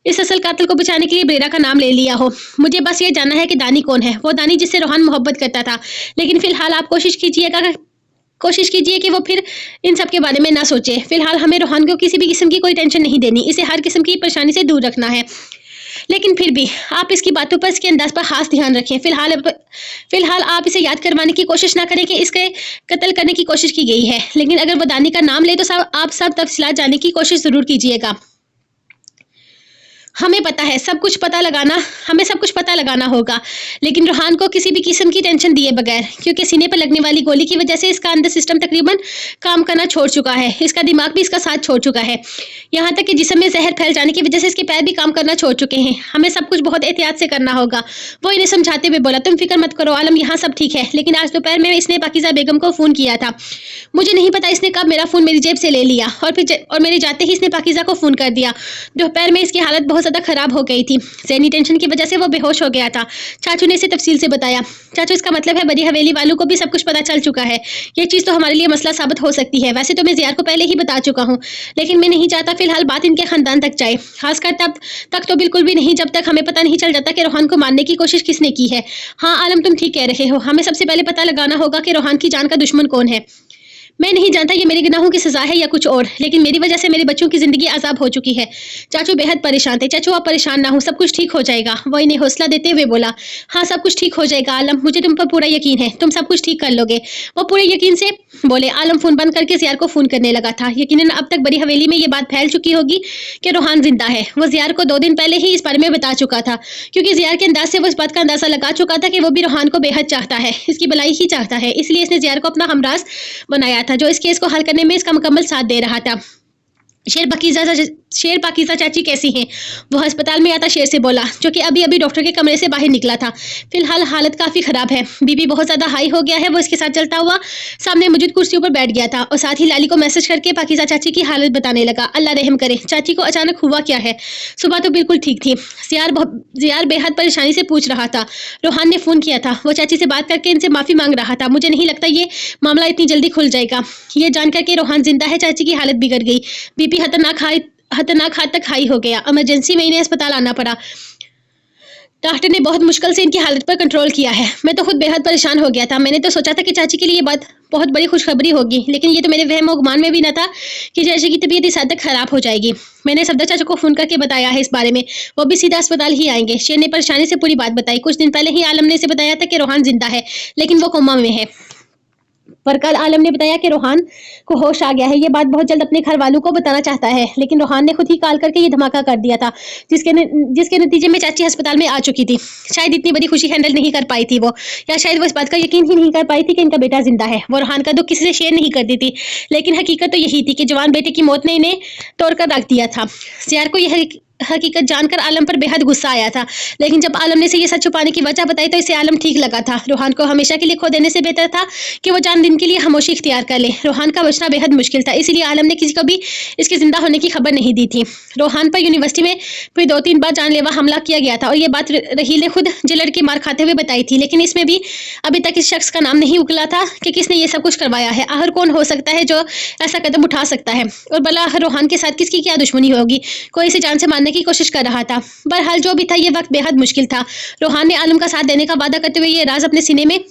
इस असल कातिल को बचाने के लिए बरेरा का नाम ले लिया हो? मुझे बस ये जानना है कि दानी कौन है, वो दानी जिससे रोहान मोहब्बत करता था। लेकिन फिलहाल आप कोशिश कीजिए कि वो फिर इन सब के बारे में ना सोचे। फिलहाल हमें रोहान को किसी भी किस्म की कोई टेंशन नहीं देनी, इसे हर किस्म की परेशानी से दूर रखना है। लेकिन फिर भी आप इसकी बातों पर, इसके अंदाज पर खास ध्यान रखें। फिलहाल आप इसे याद करवाने की कोशिश ना करें कि इसके कत्ल करने की कोशिश की गई है, लेकिन अगर वो दानी का नाम ले तो आप सब तफसीलात जानने की कोशिश जरूर कीजिएगा। हमें सब कुछ पता लगाना होगा, लेकिन रोहान को किसी भी किस्म की टेंशन दिए बगैर, क्योंकि सीने पर लगने वाली गोली की वजह से इसका अंदर सिस्टम तकरीबन काम करना छोड़ चुका है, इसका दिमाग भी इसका साथ छोड़ चुका है, यहाँ तक कि जिस्म में जहर फैल जाने की वजह से इसके पैर भी काम करना छोड़ चुके हैं। हमें सब कुछ बहुत एहतियात से करना होगा। वो इन्हें समझाते हुए बोला, तुम फिक्र मत करो आलम, यहाँ सब ठीक है, लेकिन आज दोपहर में इसने पाकीज़ा बेगम को फ़ोन किया था। मुझे नहीं पता इसने कब मेरा फ़ोन मेरी जेब से ले लिया, और मेरे जाते ही इसने पाकीज़ा को फ़ोन कर दिया। दोपहर में इसकी हालत बहुत ज़्यादा खराब हो गई थी, ज़हनी टेंशन की वजह से वो बेहोश हो गया था। चाचू ने इसे तफसील से बताया। चाचू, इसका मतलब है बड़ी हवेली वालों को भी सब कुछ पता चल चुका है। ये चीज़ तो हमारे लिए मसला साबित हो सकती है। वैसे तो मैं ज़ियार को पहले ही बता चुका हूँ, लेकिन मैं नहीं चाहता फिलहाल बात इनके खानदान तक जाए, खासकर तब तक तो बिल्कुल भी नहीं जब तक हमें पता नहीं चल जाता कि रोहान को मारने की कोशिश किसने की है। हाँ आलम, तुम ठीक कह रहे हो, हमें सबसे पहले पता लगाना होगा कि रोहान की जान का दुश्मन कौन है। मैं नहीं जानता ये मेरे गुनाहों की सजा है या कुछ और, लेकिन मेरी वजह से मेरे बच्चों की जिंदगी आजाब हो चुकी है। चाचू बेहद परेशान थे। चाचू आप परेशान ना हो, सब कुछ ठीक हो जाएगा। वो इन्हें हौसला देते हुए बोला, हाँ सब कुछ ठीक हो जाएगा आलम, मुझे तुम पर पूरा यकीन है, तुम सब कुछ ठीक कर लोगे। वो पूरे यकीन से बोले। आलम फोन बंद करके ज़ियार को फोन करने लगा था। यकीनन अब तक बड़ी हवेली में ये बात फैल चुकी होगी कि रोहान जिंदा है। वो ज़ियार को 2 दिन पहले ही इस बारे में बता चुका था, क्योंकि ज़ियार के अंदाज से वो इस बात का अंदाजा लगा चुका था कि वो भी रोहान को बेहद चाहता है, इसकी भलाई ही चाहता है। इसलिए इसने ज़ियार को अपना हमराज बनाया था, जो इस केस को हल करने में इसका मुकम्मल साथ दे रहा था। शेर शेर पाकिज़ा चाची कैसी हैं? वो अस्पताल में आता शेर से बोला, जो कि अभी अभी डॉक्टर के कमरे से बाहर निकला था। फिलहाल हालत काफ़ी ख़राब है, बीपी बहुत ज़्यादा हाई हो गया है। वो इसके साथ चलता हुआ सामने मौजूद कुर्सी पर बैठ गया था और साथ ही लाली को मैसेज करके पाकिज़ा चाची की हालत बताने लगा। अल्लाह रहम करे, चाची को अचानक हुआ क्या है? सुबह तो बिल्कुल ठीक थी। ज़ियार बेहद परेशानी से पूछ रहा था। रोहान ने फ़ोन किया था, वो चाची से बात करके इनसे माफ़ी मांग रहा था। मुझे नहीं लगता ये मामला इतनी जल्दी खुल जाएगा। ये जानकर के रोहान जिंदा है, चाची की हालत बिगड़ गई, बीपी खतरनाक हद तक हाई हो गया, इमरजेंसी में इन्हें अस्पताल आना पड़ा। डॉक्टर ने बहुत मुश्किल से इनकी हालत पर कंट्रोल किया है। मैं तो खुद बेहद परेशान हो गया था। मैंने तो सोचा था कि चाची के लिए ये बात बहुत बड़ी खुशखबरी होगी, लेकिन ये तो मेरे वहम और गुमान में भी न था कि चाची की तबीयत इस हद तक खराब हो जाएगी। मैंने सफदर चाचा को फ़ोन करके बताया है इस बारे में, वो भी सीधा अस्पताल ही आएंगे। शेर ने परेशानी से पूरी बात बताई। कुछ दिन पहले ही आलम ने इसे बताया था कि रोहान जिंदा है, लेकिन वो कोमा में है। पर कल आलम ने बताया कि रोहान को होश आ गया है। ये बात बहुत जल्द अपने घर वालों को बताना चाहता है, लेकिन रोहान ने खुद ही कॉल करके ये धमाका कर दिया था, जिसके नतीजे में चाची अस्पताल में आ चुकी थी। शायद इतनी बड़ी खुशी हैंडल नहीं कर पाई थी वो, या शायद वो इस बात का यकीन ही नहीं कर पाई थी कि इनका बेटा जिंदा है। वो रोहान का दुख किसी से शेयर नहीं करती थी, लेकिन हकीकत तो यही थी कि जवान बेटे की मौत ने इन्हें तोड़ कर रख दिया था। ज़ियार को यह हकीकत जानकर आलम पर बेहद गुस्सा आया था, लेकिन जब आलम ने इसे ये सच छुपाने की वजह बताई तो इसे आलम ठीक लगा था। रोहान को हमेशा के लिए खो देने से बेहतर था कि वो चंद दिन के लिए खामोशी इख्तियार कर ले। रोहान का बचना बेहद मुश्किल था, इसीलिए आलम ने किसी को भी इसके जिंदा होने की खबर नहीं दी थी। रोहान पर यूनिवर्सिटी में फिर 2-3 बार जानलेवा हमला किया गया था और ये बात रहील ने खुद जिलड़ के मार खाते हुए बताई थी, लेकिन इसमें भी अभी तक इस शख्स का नाम नहीं उगला था कि किसने ये सब कुछ करवाया है। आखिर कौन हो सकता है जो ऐसा कदम उठा सकता है, और भला रोहान के साथ किसकी क्या दुश्मनी होगी? कोई इसे जान से मारने की कोशिश कर रहा था। बहरहाल जो भी था, ये वक्त बेहद मुश्किल था। रोहान ने आलम का साथ देने का वादा करते हुए ये राज अपने सीने में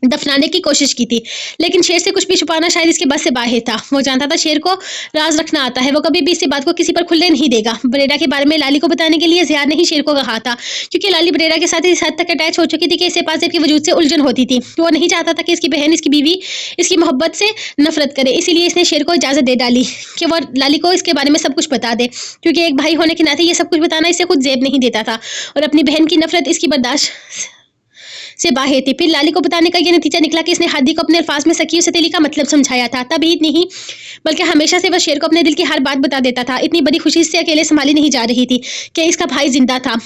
दफनाने की कोशिश की थी, लेकिन शेर से कुछ भी छुपाना शायद इसके बस से बाहर था। वो जानता था शेर को राज रखना आता है, वो कभी भी इस बात को किसी पर खुलने नहीं देगा। बरेरा के बारे में लाली को बताने के लिए ज़ियार ने ही शेर को कहा था, क्योंकि लाली बरेरा के साथ इस हद तक अटैच हो चुकी थी कि इसे पासेब के वजूद से उलझन होती थी। वो नहीं चाहता था कि इसकी बहन, इसकी बीवी इसकी मोहब्बत से नफरत करे, इसीलिए इसने शेर को इजाज़त दे डाली कि वो लाली को इसके बारे में सब कुछ बता दे, क्योंकि एक भाई होने के नाते ये सब कुछ बताना इसे खुद जेब नहीं देता था और अपनी बहन की नफरत इसकी बर्दाश्त से बाहर थी। फिर लाली को बताने का ये नतीजा निकला कि इसने हादी को अपने अल्फाज में सकी सतीली का मतलब समझाया था। तब ही नहीं बल्कि हमेशा से वह शेर को अपने दिल की हर बात बता देता था। इतनी बड़ी खुशी से अकेले संभाली नहीं जा रही थी कि इसका भाई जिंदा था।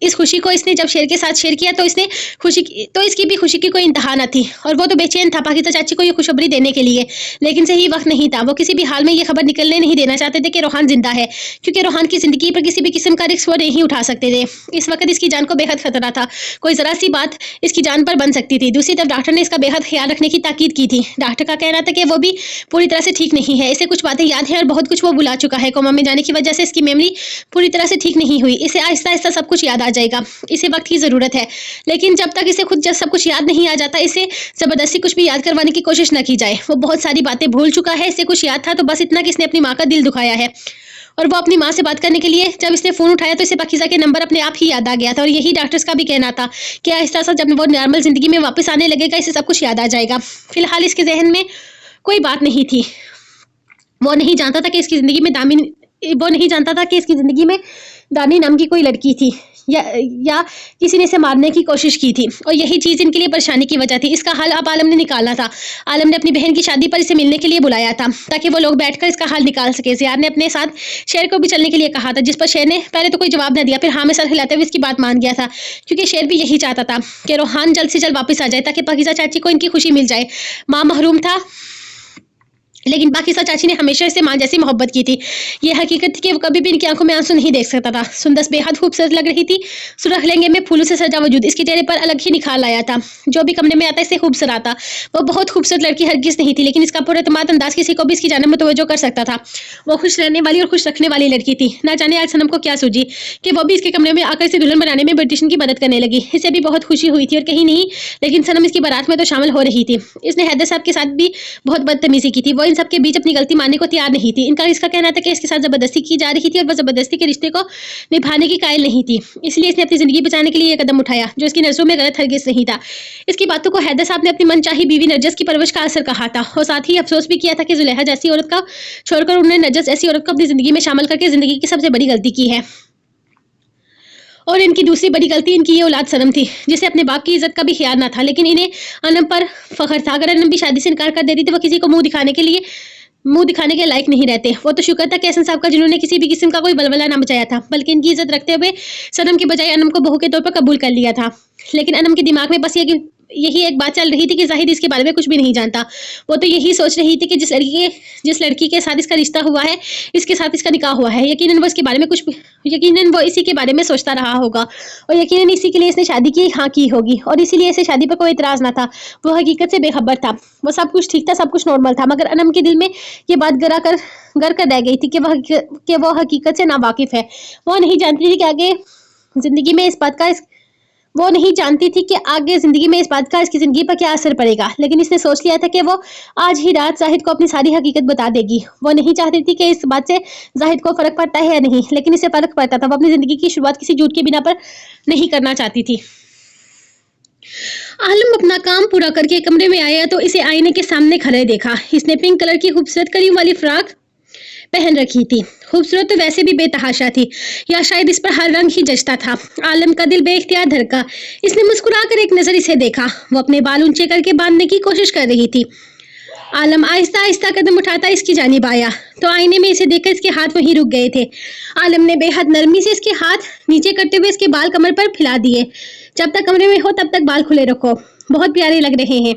इस खुशी को इसने जब शेर के साथ शेयर किया तो इसकी भी खुशी की कोई इंतहा न थी, और वो तो बेचैन था पाकिज़ा चाची को ये खुशखबरी देने के लिए, लेकिन सही वक्त नहीं था। वो किसी भी हाल में ये खबर निकलने नहीं देना चाहते थे कि रोहान जिंदा है, क्योंकि रोहान की जिंदगी पर किसी भी किस्म का रिस्क वो नहीं उठा सकते थे। इस वक्त इसकी जान को बेहद खतरा था, कोई जरा सी बात इसकी जान पर बन सकती थी। दूसरी तरफ डॉक्टर ने इसका बेहद ख्याल रखने की ताकीद की थी। डॉक्टर का कहना था कि वो भी पूरी तरह से ठीक नहीं है, इसे कुछ बातें याद है और बहुत कुछ वो भुला चुका है। कोमा में जाने की वजह से इसकी मेमोरी पूरी तरह से ठीक नहीं हुई। इसे आहिस्ता आहिस्ता सब कुछ याद आ जाएगा, इसे वक्त की ज़रूरत है, लेकिन जब तक इसे खुद सब कुछ याद नहीं आ जाता, इसे ज़बरदस्ती कुछ भी याद करवाने की कोशिश न की जाए। वो बहुत सारी बातें भूल चुका है, इसे कुछ याद था तो बस इतना कि इसने अपनी माँ का दिल दुखाया है, और वो अपनी माँ से बात करने के लिए जब इसने फ़ोन उठाया तो इसे पाकिज़ा के नंबर अपने आप ही याद आ गया था। और यही डॉक्टर्स का भी कहना था कि आहिस्ता आहिस्ता जब वो नॉर्मल ज़िंदगी में वापस आने लगेगा, इसे सब कुछ याद आ जाएगा। फिलहाल इसके जहन में कोई बात नहीं थी। वो नहीं जानता था कि इसकी ज़िंदगी में दानी नाम की कोई लड़की थी, या किसी ने इसे मारने की कोशिश की थी, और यही चीज़ इनके लिए परेशानी की वजह थी। इसका हल अब आलम ने निकालना था। आलम ने अपनी बहन की शादी पर इसे मिलने के लिए बुलाया था, ताकि वो लोग बैठकर इसका हल निकाल सके। ज़ियार ने अपने साथ शेर को भी चलने के लिए कहा था, जिस पर शेर ने पहले तो कोई जवाब न दिया, फिर हाँ में सर हिलाते हुए इसकी बात मान गया था, क्योंकि शेर भी यही चाहता था कि रोहान जल्द से जल्द वापस आ जाए, ताकि पाकिज़ा चाची को इनकी खुशी मिल जाए। माँ महरूम था, लेकिन पाकिज़ा चाची ने हमेशा इसे मां जैसी मोहब्बत की थी। ये हकीकत थी कि वो कभी भी इनकी आंखों में आंसू नहीं देख सकता था। सुंदस बेहद खूबसूरत लग रही थी। सुरख लहंगे में फूलों से सजा वजूद इसके चेहरे पर अलग ही निखार लाया था। जो भी कमरे में आता इससे खूबसूरत आता। वो बहुत खूबसूरत लड़की हरगिज़ नहीं थी, लेकिन इसका पुरएतमाद अंदाज किसी को भी इसकी जानिब मुतवज्जो कर सकता था। वो खुश रहने वाली और खुश रखने वाली लड़की थी। ना जाने आज सनम को क्या सूझी कि वो भी इसके कमरे में आकर इसे दुल्हन बनाने में ब्यूटिशियन की मदद करने लगी। इसे भी बहुत खुशी हुई थी, और कहीं नहीं लेकिन सनम इसकी बारात में तो शामिल हो रही थी। इसने हैदर साहब के साथ भी बहुत बदतमीजी की थी। वो इन सब के बीच अपनी गलती मानने को तैयार नहीं थी। इसका कहना था कि इसके साथ जबरदस्ती की जा रही थी, और वह जबरदस्ती के रिश्ते को निभाने की कायल नहीं थी। इसलिए इसने अपनी जिंदगी बचाने के लिए यह कदम उठाया, जो इसकी नजरों में गलत हरगिज़ नहीं था। इसकी बातों को हैदर साहब ने अपनी मनचाही बीवी नरजस की परवरिश का असर कहा था, और साथ ही अफसोस भी किया था कि जुलेहा जैसी औरत का छोड़कर उन्होंने नरजस ऐसी औरत को अपनी जिंदगी में शामिल करके जिंदगी की सबसे बड़ी गलती की है। और इनकी दूसरी बड़ी गलती इनकी ये औलाद सनम थी, जिसे अपने बाप की इज्जत का भी ख्याल न था, लेकिन इन्हें अनम पर फख्र था। अगर अनम भी शादी से इनकार कर देती थी, वो किसी को मुंह दिखाने के लिए मुंह दिखाने के लायक नहीं रहते। वो तो शुक्र था कि एहसन साहब का जिन्होंने किसी भी किस्म का कोई बलबला ना मचाया था, बल्कि इनकी इज्जत रखते हुए सनम के बजाय अनम को बहू के तौर पर कबूल कर लिया था। लेकिन अनम के दिमाग में बस यही एक बात चल रही थी कि जाहिद इसके बारे में कुछ भी नहीं जानता। वो तो यही सोच रही थी कि जिस लड़की के साथ इसका रिश्ता हुआ है, इसके साथ इसका निकाह हुआ है, यकीनन वो इसी के बारे में सोचता रहा होगा और यकीनन इसी के लिए इसने शादी की हाँ की होगी और इसीलिए इसे शादी पर कोई इतराज ना था। वो हकीकत से बेखबर था। वो सब कुछ ठीक था, सब कुछ नॉर्मल था, मगर अनम के दिल में ये बात गर कर रह गई थी कि वो हकीकत से नावाकिफ है। वो नहीं जानती थी कि आगे जिंदगी में इस बात का वो नहीं जानती थी कि आगे जिंदगी में इस बात का इसकी जिंदगी पर क्या असर पड़ेगा, लेकिन इसने सोच लिया था कि वो आज ही रात जाहिद को अपनी सारी हकीकत बता देगी। वो नहीं चाहती थी कि इस बात से जाहिद को फर्क पड़ता है या नहीं, लेकिन इसे फर्क पड़ता था। वो अपनी जिंदगी की शुरुआत किसी झूठ के बिना पर नहीं करना चाहती थी। आलम अपना काम पूरा करके कमरे में आया तो इसे आईने के सामने खड़े देखा। इसने पिंक कलर की खूबसूरत करीम वाली फ्रॉक पहन रखी थी। खूबसूरत तो वैसे भी बेतहाशा थी, या शायद इस पर हर रंग ही जचता था। आलम का दिल बेख्तियार धड़का। इसने मुस्कुराकर एक नजर इसे देखा। वो अपने बाल ऊंचे करके बांधने की कोशिश कर रही थी। आलम आहिस्ता आहिस्ता कदम उठाता इसकी जानिब आया तो आईने में इसे देखकर इसके हाथ वहीं रुक गए थे। आलम ने बेहद नरमी से इसके हाथ नीचे करते हुए इसके बाल कमर पर फैला दिए। जब तक कमरे में हो तब तक बाल खुले रखो, बहुत प्यारे लग रहे हैं,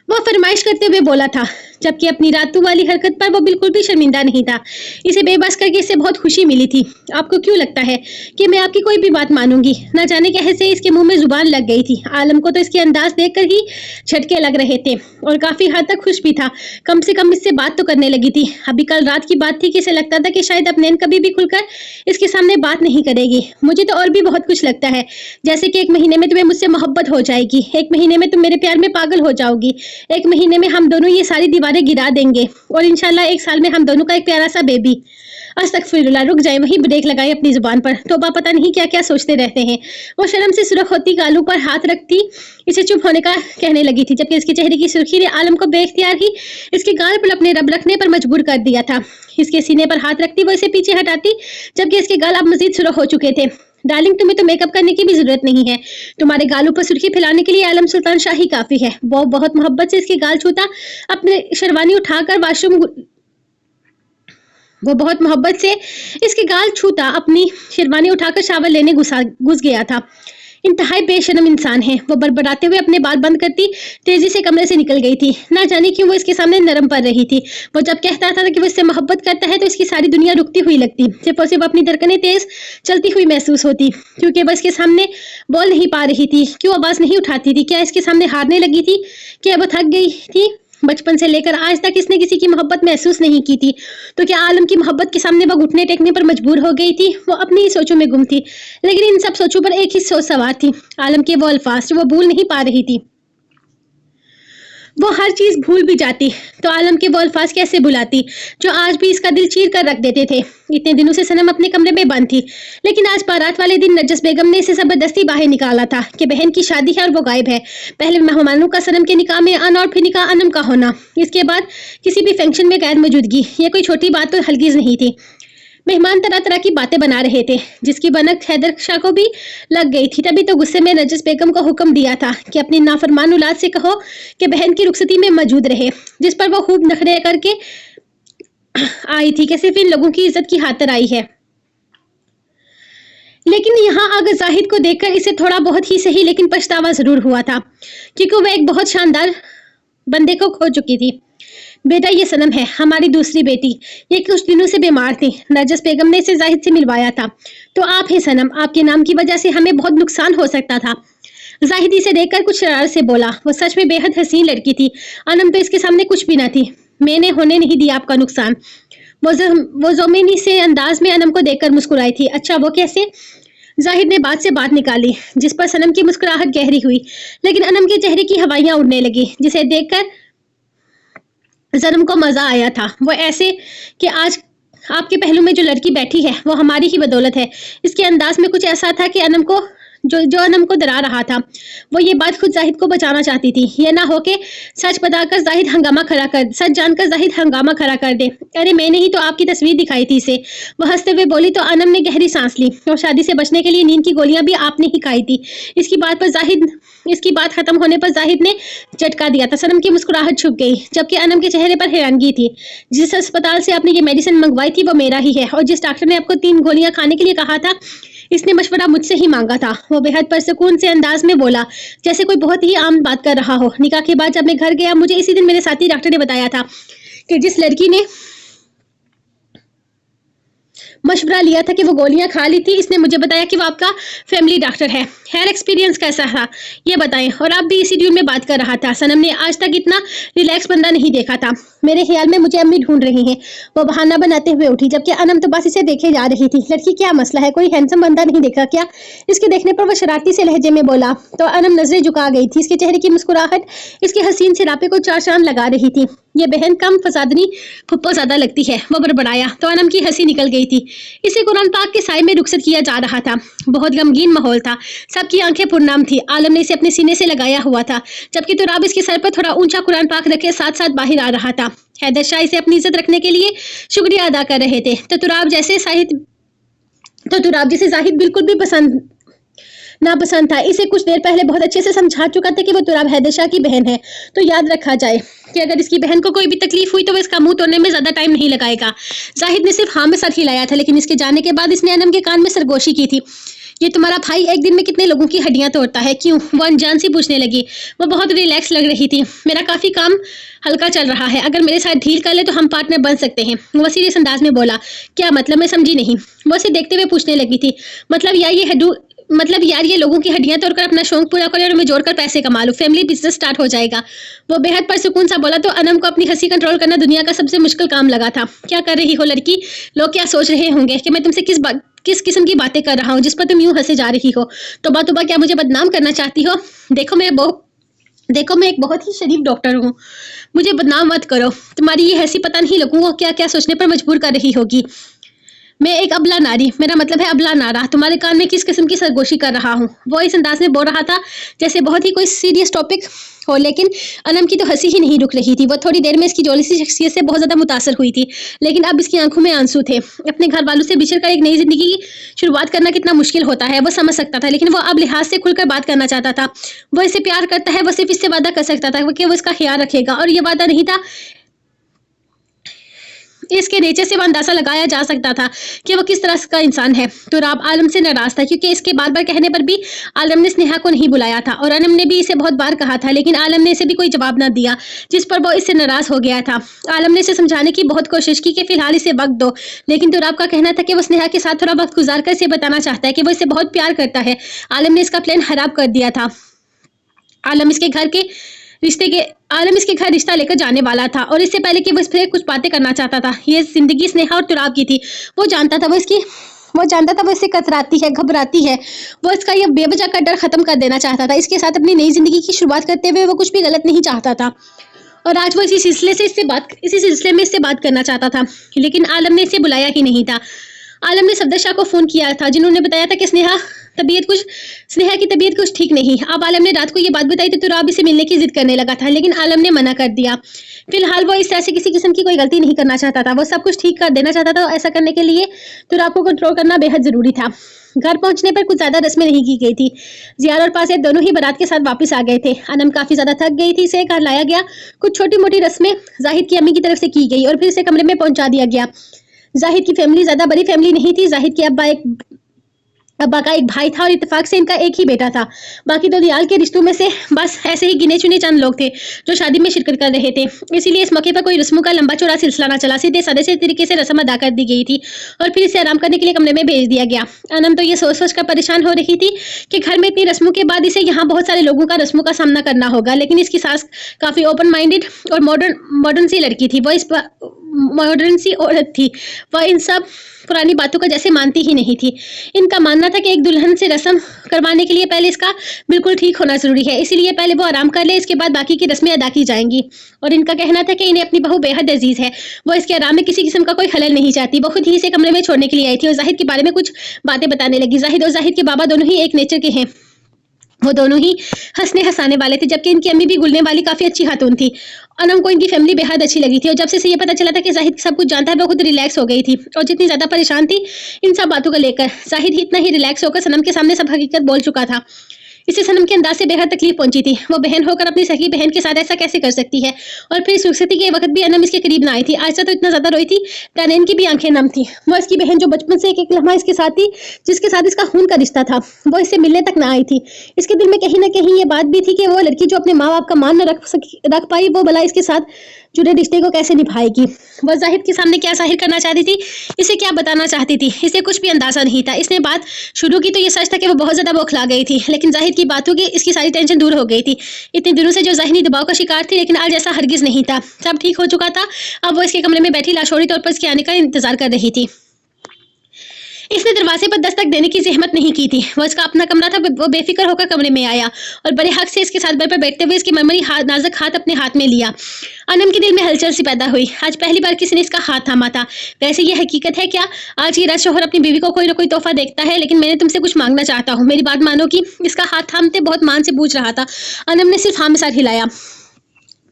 वो फरमाइश करते हुए बोला था, जबकि अपनी रातू वाली हरकत पर वो बिल्कुल भी शर्मिंदा नहीं था। इसे बेबस करके इससे बहुत खुशी मिली थी। आपको क्यों लगता है कि मैं आपकी कोई भी बात मानूंगी? न जाने कैसे इसके मुंह में जुबान लग गई थी। आलम को तो इसके अंदाज देखकर ही झटके लग रहे थे और काफी हद तक खुश भी था। कम से कम इससे बात तो करने लगी थी। अभी कल रात की बात थी कि इसे लगता था कि शायद अब नैन कभी भी खुलकर इसके सामने बात नहीं करेगी। मुझे तो और भी बहुत कुछ लगता है, जैसे कि 1 महीने में तुम्हें मुझसे मोहब्बत हो जाएगी, 1 महीने में तुम मेरे प्यार में पागल हो जाओगी, 1 महीने में हम दोनों ये सारी दीवारें गिरा देंगे और इंशाल्लाह 1 साल में हम दोनों का एक प्यारा सा बेबी। अस्तगफिरुल्लाह, रुक जाए, वहीं ब्रेक लगाए अपनी जुबान पर। तौबा, पता नहीं क्या क्या सोचते रहते हैं। वो शर्म से सुर्ख होती गालों पर हाथ रखती इसे चुप होने का कहने लगी थी, जबकि इसके चेहरे की सुर्खी ने आलम को बेख्तियार ही इसके गाल पर अपने रब रखने पर मजबूर कर दिया था। इसके सीने पर हाथ रखती वो इसे पीछे हटाती, जबकि इसके गाल अब मजीद सुर्ख हो चुके थे। डार्लिंग, तुम्हें तो मेकअप करने की भी जरूरत नहीं है। तुम्हारे गालों पर सुर्खी फैलाने के लिए आलम सुल्तान शाही काफी है। वो बहुत मोहब्बत से इसके गाल छूता अपने शेरवानी उठाकर अपनी शेरवानी उठाकर शावर लेने घुस गया था। इंतहाई बेशर्म इंसान है। वो बड़बड़ाते हुए अपने बाल बंद करती तेजी से कमरे से निकल गई थी। ना जाने क्यों वो इसके सामने नरम पड़ रही थी। वो जब कहता था कि वो इससे मोहब्बत करता है तो इसकी सारी दुनिया रुकती हुई लगती, सिर्फ और सिर्फ अपनी धड़कनें तेज चलती हुई महसूस होती, क्योंकि वो इसके सामने बोल नहीं पा रही थी। क्यों आवाज नहीं उठाती थी? क्या इसके सामने हारने लगी थी? क्या वो थक गई थी? बचपन से लेकर आज तक इसने किसी की मोहब्बत महसूस नहीं की थी, तो क्या आलम की मोहब्बत के सामने वो घुटने टेकने पर मजबूर हो गई थी? वो अपनी ही सोचों में गुम थी, लेकिन इन सब सोचों पर एक ही सोच सवार थी, आलम के वो अल्फाज जो वो भूल नहीं पा रही थी। वो हर चीज भूल भी जाती तो आलम के वो अल्फाज कैसे भुलाती जो आज भी इसका दिल चीर कर रख देते थे। इतने दिनों से सनम अपने कमरे में बंद थी, लेकिन आज बारात वाले दिन नरजस बेगम ने इसे जबरदस्ती बाहर निकाला था कि बहन की शादी है और वो गायब है। पहले मेहमानों का सनम के निकाह में आना और फिर निकाह अनम का होना, इसके बाद किसी भी फंक्शन में गैर मौजूदगी। ये कोई छोटी बात तो हरगिज नहीं थी। मेहमान तरह तरह की बातें बना रहे थे, जिसकी भनक हैदर शाह को भी लग गई थी। तभी तो गुस्से में नरजस बेगम को हुक्म दिया था कि अपनी नाफरमान औलाद से कहो कि बहन की रुखसती में मौजूद रहे, जिस पर वो खूब नखरे करके आई थी कि सिर्फ इन लोगों की इज्जत की खातिर आई है। लेकिन यहाँ आकर जाहिद को देखकर इसे थोड़ा बहुत ही सही लेकिन पछतावा जरूर हुआ था, क्योंकि वह एक बहुत शानदार बंदे को खो चुकी थी। बेटा, ये सनम है, हमारी दूसरी बेटी। ये कुछ दिनों से बीमार थी। नरजस बेगम ने इसे जाहिद से मिलवाया था। तो आप हैं सनम, आपके नाम की वजह से हमें बहुत नुकसान हो सकता था। जाहिद इसे देखकर कुछ शरारत से बोला। वो सच में बेहद हसीन लड़की थी। अनम तो इसके सामने कुछ भी न थी। मैंने होने नहीं दिया आपका नुकसान। वो ज़मीनी से अंदाज में अनम को देखकर मुस्कुराई थी। अच्छा, वो कैसे? जाहिद ने बात से बात निकाली, जिस पर सनम की मुस्कुराहट गहरी हुई, लेकिन अनम के चेहरे की हवाइयां उड़ने लगी, जिसे देखकर सनम को मजा आया था। वो ऐसे कि आज आपके पहलू में जो लड़की बैठी है वो हमारी ही बदौलत है। इसके अंदाज में कुछ ऐसा था कि अनम को जो अनम को डरा रहा था। वो ये बात खुद जाहिद को बचाना चाहती थी। ये ना हो कि सच जानकर जाहिद हंगामा खड़ा कर दे। अरे मैंने ही तो आपकी तस्वीर दिखाई थी इसे। वो हंसते हुए बोली तो अनम ने गहरी सांस ली। और शादी से बचने के लिए नींद की गोलियां भी आपने ही खाई थी। इसकी बात खत्म होने पर जाहिद ने झटका दिया था। सनम की मुस्कुराहट छुप गई, जबकि अनम के चेहरे पर हैरानगी थी। जिस अस्पताल से आपने ये मेडिसिन मंगवाई थी वो मेरा ही है, और जिस डॉक्टर ने आपको 3 गोलियां खाने के लिए कहा था इसने मशवरा मुझसे ही मांगा था। वो बेहद परसकून से अंदाज में बोला, जैसे कोई बहुत ही आम बात कर रहा हो। निकाह के बाद जब मैं घर गया, मुझे इसी दिन मेरे साथी डॉक्टर ने बताया था कि जिस लड़की ने मशवरा लिया था कि वो गोलियां खा ली थी, इसने मुझे बताया कि वो आपका फैमिली डॉक्टर है। खैर एक्सपीरियंस कैसा था ये बताएं। और आप भी इसी ट्यून में बात कर रहा था। सनम ने आज तक इतना रिलैक्स बंदा नहीं देखा था। मेरे ख्याल में मुझे अम्मी ढूंढ रही हैं। वो बहाना बनाते हुए उठी, जबकि अनम तो बस इसे देखे जा रही थी। लड़की क्या मसला है, कोई हैंडसम बंदा नहीं देखा क्या? इसके देखने पर वो शरारती से लहजे में बोला तो अनम नजरें झुका गई थी। इसके चेहरे की मुस्कुराहट इसके हसीन सिरापे को चार चांद लगा रही थी। ये बहन कम फसादनी फुप्पो ज्यादा लगती है। वो बड़बड़ाया तो अनम की हंसी निकल गई थी। इसे कुरान पाक के साए में रुखसत किया जा रहा था। बहुत गमगीन माहौल था। सबकी आंखें पुरनाम थी। आलम ने इसे अपने सीने से लगाया हुआ था, जबकि तुराब इसके सर पर थोड़ा ऊंचा कुरान पाक रखे साथ साथ बाहर आ रहा था। हैदर शाह इसे अपनी इज्जत रखने के लिए शुक्रिया अदा कर रहे थे। तो तुराब जिसे जाहिद बिल्कुल भी नापसंद था, इसे कुछ देर पहले बहुत अच्छे से समझा चुका था कि वो तुराब हैदर शाह की बहन है। तो याद रखा जाए कि अगर इसकी बहन को कोई भी तकलीफ हुई तो वो इसका मुंह तोड़ने में ज्यादा टाइम नहीं लगाएगा। जाहिद ने सिर्फ हाँ में सर हिलाया था, लेकिन इसके जाने के बाद इसने अनम के कान में सरगोशी की थी। ये तुम्हारा भाई एक दिन में कितने लोगों की हड्डियां तोड़ता है, क्यों? वो अनजान सी पूछने लगी। वो बहुत रिलैक्स लग रही थी। मेरा काफी काम हल्का चल रहा है, अगर मेरे साथ डील कर ले तो हम पार्टनर बन सकते हैं। वो सीरियस अंदाज में बोला। क्या मतलब? मैं समझी नहीं। वो उसे देखते हुए पूछने लगी थी। मतलब यार ये लोगों की हड्डियां तोड़कर अपना शौक पूरा करे और उन्हें जोड़कर पैसे कमा लो, फैमिली बिजनेस स्टार्ट हो जाएगा। वो बेहद परसुकून सा बोला तो अनम को अपनी हंसी कंट्रोल करना दुनिया का सबसे मुश्किल काम लगा था। क्या कर रही हो लड़की? लोग क्या सोच रहे होंगे कि मैं तुमसे किस किस्म की बातें कर रहा हूँ जिस पर तुम यूं हंसे जा रही हो। तोबा क्या मुझे बदनाम करना चाहती हो? देखो मैं एक बहुत ही शरीफ डॉक्टर हूँ, मुझे बदनाम मत करो। तुम्हारी ये हंसी पता नहीं लोगों को क्या क्या सोचने पर मजबूर कर रही होगी। मैं एक अबला नारी, मेरा मतलब है अबला नारा, तुम्हारे कान में किस किस्म की सरगोशी कर रहा हूँ। वो इस अंदाज में बोल रहा था जैसे बहुत ही कोई सीरियस टॉपिक हो, लेकिन अनम की तो हंसी ही नहीं रुक रही थी। वो थोड़ी देर में इसकी जोली सी शख्सियत से बहुत ज्यादा मुतासर हुई थी, लेकिन अब इसकी आंखों में आंसू थे। अपने घर वालों से बिछड़ कर एक नई जिंदगी की शुरुआत करना कितना मुश्किल होता है वो समझ सकता था, लेकिन वो अब लिहाज से खुलकर बात करना चाहता था। वो इसे प्यार करता है, वो सिर्फ इससे वादा कर सकता था कि वो इसका ख्याल रखेगा, और ये वादा नहीं था। इसके नेचर से वो अंदाजा लगाया जा सकता था कि वो किस तरह का इंसान है। तो राब आलम से नाराज था, क्योंकि इसके बार बार कहने पर भी आलम ने स्नेहा को नहीं बुलाया था, और अनम ने भी इसे बहुत बार कहा था, लेकिन आलम ने इसे भी कोई जवाब न दिया, जिस पर वो इससे नाराज हो गया था। आलम ने इसे समझाने की बहुत कोशिश की कि फिलहाल इसे वक्त दो, लेकिन तुराब का कहना था कि वो स्नेहा के साथ थोड़ा वक्त गुजार कर इसे बताना चाहता है कि वो इसे बहुत प्यार करता है। आलम ने इसका प्लान खराब कर दिया था। आलम इसके घर रिश्ता लेकर जाने वाला था, और इससे पहले कि वो इस पर कुछ बातें करना चाहता था। ये जिंदगी स्नेहा और तुराब की थी। वो जानता था वो इससे कतराती है, घबराती है। वो इसका ये बेवजह का डर खत्म कर देना चाहता था। इसके साथ अपनी नई जिंदगी की शुरुआत करते हुए वो कुछ भी गलत नहीं चाहता था, और आज वो इसी सिलसिले में इससे बात करना चाहता था, लेकिन आलम ने इसे बुलाया ही नहीं था। आलम ने सफदर शाह को फोन किया था, जिन्होंने बताया था कि स्नेहा की तबीयत कुछ ठीक नहीं। अब आलम ने रात को ये बात बताई तो तुराब इसे मिलने की जिद करने लगा था, लेकिन आलम ने मना कर दिया। फिलहाल वो इस तरह से किसी किस्म की कोई गलती नहीं करना चाहता था। वो सब कुछ ठीक कर देना चाहता था। ऐसा करने के लिए तुराब को कंट्रोल करना बेहद जरूरी था। घर पहुंचने पर कुछ ज्यादा रस्में नहीं की गई थी। जियार और पासेब दोनों ही बारात के साथ वापस आ गए थे। अनम काफी ज्यादा थक गई थी, इसे घर लाया गया। कुछ छोटी मोटी रस्में जाहिद की अम्मी की तरफ से की गई और फिर इसे कमरे में पहुंचा दिया गया। जाहिद की फैमिली ज्यादा बड़ी फैमिली नहीं थी। जाहिद के अब्बा का एक भाई था और इत्तेफाक से इनका एक ही बेटा था। बाकी तो दियाल के रिश्तों में से बस ऐसे ही गिने चुने चंद लोग थे जो शादी में शिरकत कर रहे थे। इसीलिए इस मौके पर कोई रस्मों का लंबा चौड़ा सिलसिला ना चला, सीधे सादे से तरीके से रस्म अदा कर दी गई थी और फिर इसे आराम करने के लिए कमरे में भेज दिया गया। अनम तो ये सोच कर परेशान हो रही थी कि घर में इतनी रस्मों के बाद इसे यहाँ बहुत सारे लोगों का रस्मों का सामना करना होगा, लेकिन इसकी सास काफी ओपन माइंडेड और मॉडर्न सी लड़की थी। मॉडर्न सी औरत थी। वह इन सब पुरानी बातों का जैसे मानती ही नहीं थी। इनका मानना था कि एक दुल्हन से रस्म करवाने के लिए पहले इसका बिल्कुल ठीक होना ज़रूरी है, इसीलिए पहले वो आराम कर ले, इसके बाद बाकी की रस्में अदा की जाएंगी। और इनका कहना था कि इन्हें अपनी बहू बेहद अजीज़ है, वो इसके आराम में किसी किस्म का कोई खलल नहीं चाहती। वो खुद ही इसे कमरे में छोड़ने के लिए आई थी और जाहिद के बारे में कुछ बातें बताने लगी। जाहिद और जाहिद के बाबा दोनों ही एक नेचर के हैं, वो दोनों ही हंसने हंसाने वाले थे, जबकि इनकी अम्मी भी गुलने वाली काफ़ी अच्छी खातून थी। अनम को इनकी फैमिली बेहद अच्छी लगी थी और जब से इसे ये पता चला था कि जाहिद सब कुछ जानता है, वो खुद रिलैक्स हो गई थी। और जितनी ज़्यादा परेशान थी इन सब बातों को लेकर, जाहिद ही इतना ही रिलैक्स होकर सनम के सामने सब हकीकत बोल चुका था। इससे सनम के अंदाज से बेहद तकलीफ पहुंची थी। वो बहन होकर अपनी सगी बहन के साथ ऐसा कैसे कर सकती है। और फिर इस रुखसती के वक्त भी अनम इसके करीब ना आई थी। आयशा तो इतना ज़्यादा रोई थी, तनैन की भी आंखें नम थी। वो इसकी बहन जो बचपन से एक एक लम्हा इसके साथ थी, जिसके साथ इसका खून का रिश्ता था, वो इससे मिलने तक ना आई थी। इसके दिल में कहीं ना कहीं ये बात भी थी कि वो लड़की जो अपने माँ बाप का मान न रख पाई, वो भला इसके साथ जुड़े रिश्ते को कैसे निभाएगी। वह जाहिद के सामने क्या जाहिर करना चाहती थी, इसे क्या बताना चाहती थी, इसे कुछ भी अंदाजा नहीं था। इसने बात शुरू की तो ये सच था कि वो बहुत ज़्यादा बौखला गई थी, लेकिन जाहिद की बातों की इसकी सारी टेंशन दूर हो गई थी। इतने दिनों से जो ज़हनी दबाव का शिकार थी, लेकिन आज ऐसा हरगिज़ नहीं था। सब ठीक हो चुका था। अब वो इसके कमरे में बैठी लाशौरी तौर पर इसके आने का इंतजार कर रही थी। इसने दरवाजे पर दस्तक देने की जहमत नहीं की थी। वो इसका अपना कमरा था, वो बेफिक्र होकर कमरे में आया और बड़े हक से इसके साथ बेड पर बैठते हुए इसकी मरमरी नाजुक हाथ अपने हाथ में लिया। अनम के दिल में हलचल सी पैदा हुई। आज पहली बार किसी ने इसका हाथ थामा था। वैसे ये हकीकत है क्या, आज ये रात शोहर अपनी बीवी को कोई ना कोई तोहफा देखता है, लेकिन मैंने तुमसे कुछ मांगना चाहता हूँ, मेरी बात मानो कि इसका हाथ थामते बहुत मान से पूछ रहा था। अनम ने सिर्फ हाँ में साथ हिलाया।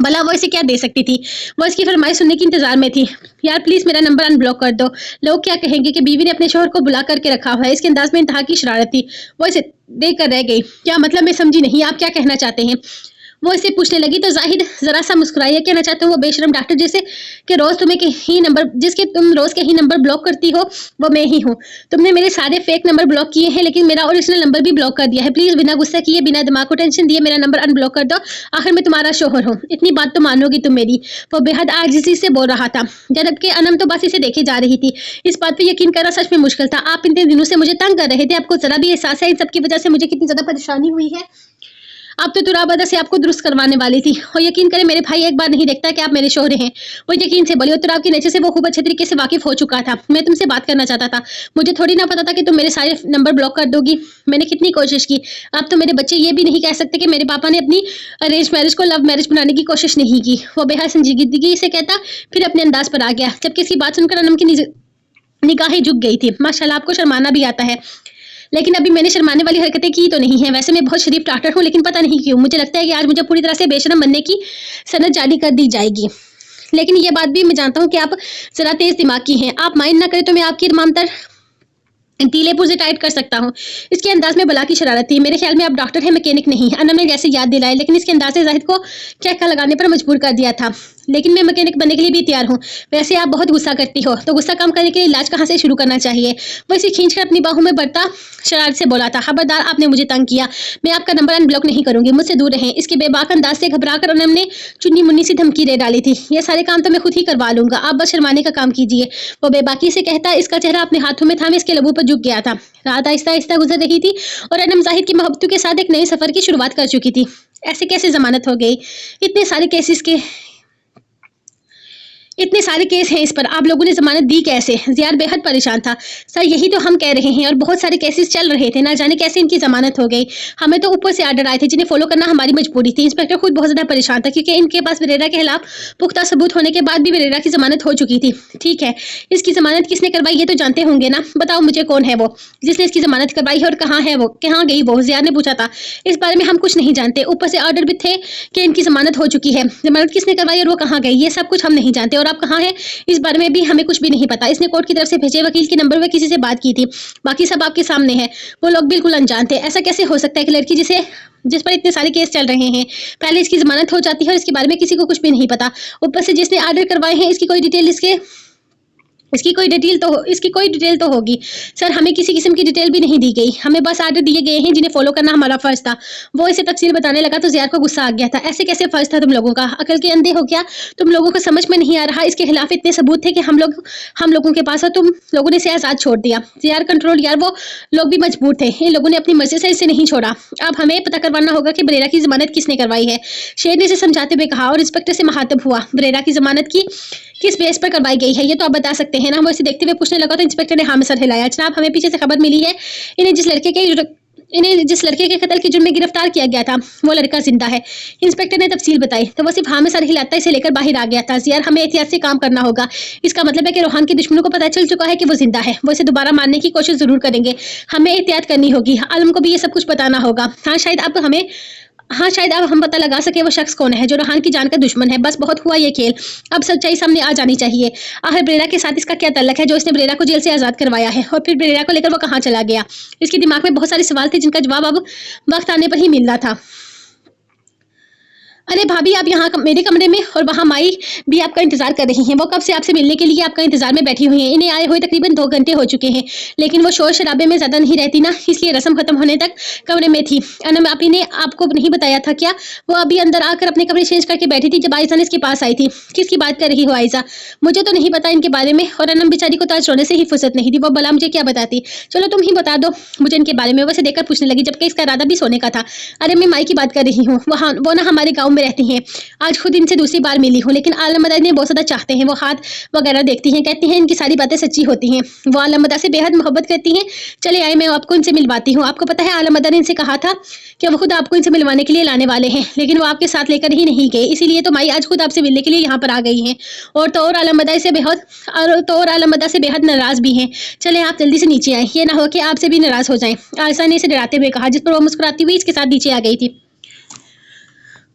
भला वो इसे क्या दे सकती थी। वो इसकी फरमाइश सुनने की इंतजार में थी। यार प्लीज मेरा नंबर अनब्लॉक कर दो, लोग क्या कहेंगे कि बीवी ने अपने शोहर को बुला करके रखा हुआ है। इसके अंदाज में इंतहा की शरारत थी। वो इसे देख कर रह गई। क्या मतलब, मैं समझी नहीं, आप क्या कहना चाहते हैं। वो इसे पूछने लगी तो जाहिद जरा सा मुस्कुराया। कहना चाहते हो वो बेशरम डॉक्टर जिसे कि रोज तुम्हें के ही नंबर जिसके तुम रोज के ही नंबर ब्लॉक करती हो, वो मैं ही हूँ। तुमने मेरे सारे फेक नंबर ब्लॉक किए हैं, लेकिन मेरा ओरिजिनल नंबर भी ब्लॉक कर दिया है। प्लीज बिना गुस्सा किए, बिना दिमाग को टेंशन दिए मेरा नंबर अनब्लॉक कर दो। आखिर मैं तुम्हारा शोहर हूँ, इतनी बात तो मानोगी तुम मेरी। वो बेहद आजिज़ी से बोल रहा था, जबकि अनम तो बस इसे देखे जा रही थी। इस बात पर यकीन करना सच में मुश्किल था। आप इतने दिनों से मुझे तंग कर रहे थे, आपको जरा भी एहसास है इन सबकी वजह से मुझे कितनी ज्यादा परेशानी हुई है। अब तो तुराबदा से आपको दुरुस्त करवाने वाली थी। और यकीन करें मेरे भाई एक बार नहीं देखता कि आप मेरे शोहर हैं। वो यकीन से बोली और तुराब के नेचर से वो खूब अच्छे तरीके से वाकिफ हो चुका था। मैं तुमसे बात करना चाहता था, मुझे थोड़ी ना पता था कि तुम मेरे सारे नंबर ब्लॉक कर दोगी। मैंने कितनी कोशिश की। अब तो मेरे बच्चे ये भी नहीं कह सकते कि मेरे पापा ने अपनी अरेंज मैरिज को लव मैरिज बनाने की कोशिश नहीं की। वो बेहद संजीदगी से कहता, फिर अपने अंदाज पर आ गया। जबकि इसकी बात सुनकर अनम की निगाहें झुक गई थी। माशाल्लाह आपको शर्माना भी आता है, लेकिन अभी मैंने शर्माने वाली हरकतें की तो नहीं है। वैसे मैं बहुत शरीफ डॉक्टर हूँ, लेकिन पता नहीं क्यों मुझे लगता है कि आज मुझे पूरी तरह से बेशरम बनने की सनद जारी कर दी जाएगी। लेकिन ये बात भी मैं जानता हूँ कि आप जरा तेज दिमाग की हैं। आप माइंड ना करें तो मैं आपकी मामतर टीलेपुर से टाइट कर सकता हूँ। इसके अंदाज में बला की शरारत थी। मेरे ख्याल में आप डॉक्टर हैं, मैकेनिक नहीं। अनम ने जैसे याद दिलाया, लेकिन इसके अंदाज से जाहिद को चक्का लगाने पर मजबूर कर दिया था। लेकिन मैं मैकेनिक बनने के लिए भी तैयार हूँ। वैसे आप बहुत गुस्सा करती हो, तो गुस्सा कम करने के लिए इलाज कहाँ से शुरू करना चाहिए। वो इसे खींचकर अपनी बाहों में बढ़ता शरारत से बोला था, खबरदार आपने मुझे तंग किया, मैं आपका नंबर अनब्लॉक नहीं करूंगी, मुझसे दूर रहें। इसके बेबाक अंदाज से घबराकर अनम ने चुन्नी मुन्नी सी धमकी दे डाली थी। ये सारे काम तो मैं खुद ही करवा लूंगा, आप बस शर्माने का काम कीजिए। वो बेबाकी से कहता, इसका चेहरा अपने हाथों में थामे इसके लबों पर झुक गया था। रात आहिस्ता आहिस्ता गुजर रही थी और अनम जाहिद की मोहब्बतों के साथ एक नए सफर की शुरुआत कर चुकी थी। ऐसे कैसे जमानत हो गई, इतने सारे केस हैं इस पर, आप लोगों ने जमानत दी कैसे। जियार बेहद परेशान था। सर यही तो हम कह रहे हैं, और बहुत सारे केसेस चल रहे थे, ना जाने कैसे इनकी जमानत हो गई। हमें तो ऊपर से आर्डर आए थे जिन्हें फॉलो करना हमारी मजबूरी थी। इंस्पेक्टर खुद बहुत ज्यादा परेशान था, क्योंकि इनके पास वरेरा के खिलाफ पुख्ता सबूत होने के बाद भी वरेरा की जमानत हो चुकी थी। ठीक है, इसकी जमानत किसने करवाई ये तो जानते होंगे ना। बताओ मुझे कौन है वो जिसने इसकी जमानत करवाई है, और कहाँ है वो, कहाँ गई वो। जियार ने पूछा था। इस बारे में हम कुछ नहीं जानते, ऊपर से आर्डर भी थे कि इनकी जमानत हो चुकी है। जमानत किसने करवाई और वो कहाँ गई, ये सब कुछ हम नहीं जानते। और आप कहाँ है इस बारे में भी हमें कुछ भी नहीं पता। इसने कोर्ट की तरफ से भेजे वकील के नंबर पर किसी से बात की थी, बाकी सब आपके सामने है। वो लोग बिल्कुल अनजान थे। ऐसा कैसे हो सकता है कि लड़की जिस पर इतने सारे केस चल रहे हैं, पहले इसकी जमानत हो जाती है और इसके बारे में किसी को कुछ भी नहीं पता। ऊपर से जिसने आर्डर करवाए हैं इसकी कोई डिटेल तो होगी। सर हमें किसी किस्म की डिटेल भी नहीं दी गई, हमें बस आर्डर दिए गए हैं जिन्हें फॉलो करना हमारा फर्ज था। वो इसे तफसील बताने लगा तो जियार को गुस्सा आ गया था। ऐसे कैसे फर्ज था तुम लोगों का, अकल के अंधे हो क्या, तुम लोगों को समझ में नहीं आ रहा। इसके खिलाफ इतने सबूत थे कि हम लोगों के पास, और तुम लोगों ने इसे आजाद छोड़ दिया। जियार कंट्रोल यार, वो लोग भी मजबूर थे, इन लोगों ने अपनी मर्जी से इसे नहीं छोड़ा। अब हमें पता करवाना होगा कि बरेरा की जमानत किसने करवाई है। शेर ने इसे समझाते हुए कहा और इंस्पेक्टर से मुखातिब हुआ। बरेरा की जमानत की किस बेस पर करवाई गई है, ये तो आप बता सकते हैं ना। वो इसे देखते हुए पूछने लगा तो इंस्पेक्टर ने हाँ में सर हिलाया। जनाब, हमें पीछे से खबर मिली है, इन्हें जिस लड़के के कत्ल के जुर्म में गिरफ्तार किया गया था वो लड़का जिंदा है। इंस्पेक्टर ने तफसील बताई तो वो सिर्फ हाँ में सर हिलाता इसे लेकर बाहर आ गया था। यार, हमें एहतियात से काम करना होगा। इसका मतलब है कि रोहान के दुश्मनों को पता चल चुका है कि वो जिंदा है, वो इसे दोबारा मारने की कोशिश जरूर करेंगे। हमें एहतियात करनी होगी, आलम को भी ये सब कुछ बताना होगा। हाँ, शायद अब हम पता लगा सके वो शख्स कौन है जो रोहान की जान का दुश्मन है। बस बहुत हुआ ये खेल, अब सच्चाई सामने आ जानी चाहिए। आखिर ब्रेरा के साथ इसका क्या तल्लक है जो इसने ब्रेरा को जेल से आजाद करवाया है, और फिर ब्रेरा को लेकर वो कहाँ चला गया। इसके दिमाग में बहुत सारे सवाल थे जिनका जवाब अब वक्त आने पर ही मिलना था। अरे भाभी, आप यहाँ मेरे कमरे में, और वहाँ माई भी आपका इंतजार कर रही हैं। वो कब से आपसे मिलने के लिए आपका इंतजार में बैठी हुई हैं। इन्हें आए हुए तकरीबन 2 घंटे हो चुके हैं, लेकिन वो शोर शराबे में ज्यादा नहीं रहती ना, इसलिए रस्म खत्म होने तक कमरे में थी। अनम आपी ने आपको नहीं बताया था क्या? वो अभी अंदर आकर अपने कपड़े चेंज करके बैठी थी जब आयजा ने इसके पास आई थी। किसकी बात कर रही हो आयजा? मुझे तो नहीं पता इनके बारे में, और अनम बेचारी को तो आज रोने से ही फुर्सत नहीं थी। वो भला मुझे क्या बताती? चलो तुम ही बता दो मुझे इनके बारे में। वैसे देखकर पूछने लगी, जबकि इसका इरादा भी सोने का था। अरे मैं माई की बात कर रही हूँ, वो ना हमारे गाँव में रहती है। आज खुद इनसे दूसरी बार मिली हूँ, लेकिन आलमदा ने बहुत ज्यादा चाहते हैं। वो हाथ वगैरह देखती हैं, कहती हैं इनकी सारी बातें सच्ची होती हैं। वो आलमदा से बेहद मोहब्बत करती हैं। चले आए, मैं आपको इनसे मिलवाती हूँ। आपको पता है आलमदा ने इनसे कहा था कि वो खुद आपको इनसे मिलवाने के लिए लाने वाले हैं, लेकिन वो आपके साथ लेकर ही नहीं गए। इसीलिए तो माई आज खुद आपसे मिलने के लिए यहाँ पर आ गई हैं, और आलमदा से बेहद नाराज भी हैं। चले आप जल्दी से नीचे आए, ये ना हो कि आपसे भी नाराज हो जाएं। आयशा ने इसे डराते हुए कहा, जिस पर वो मुस्कुराती हुई इसके साथ नीचे आ गई थी।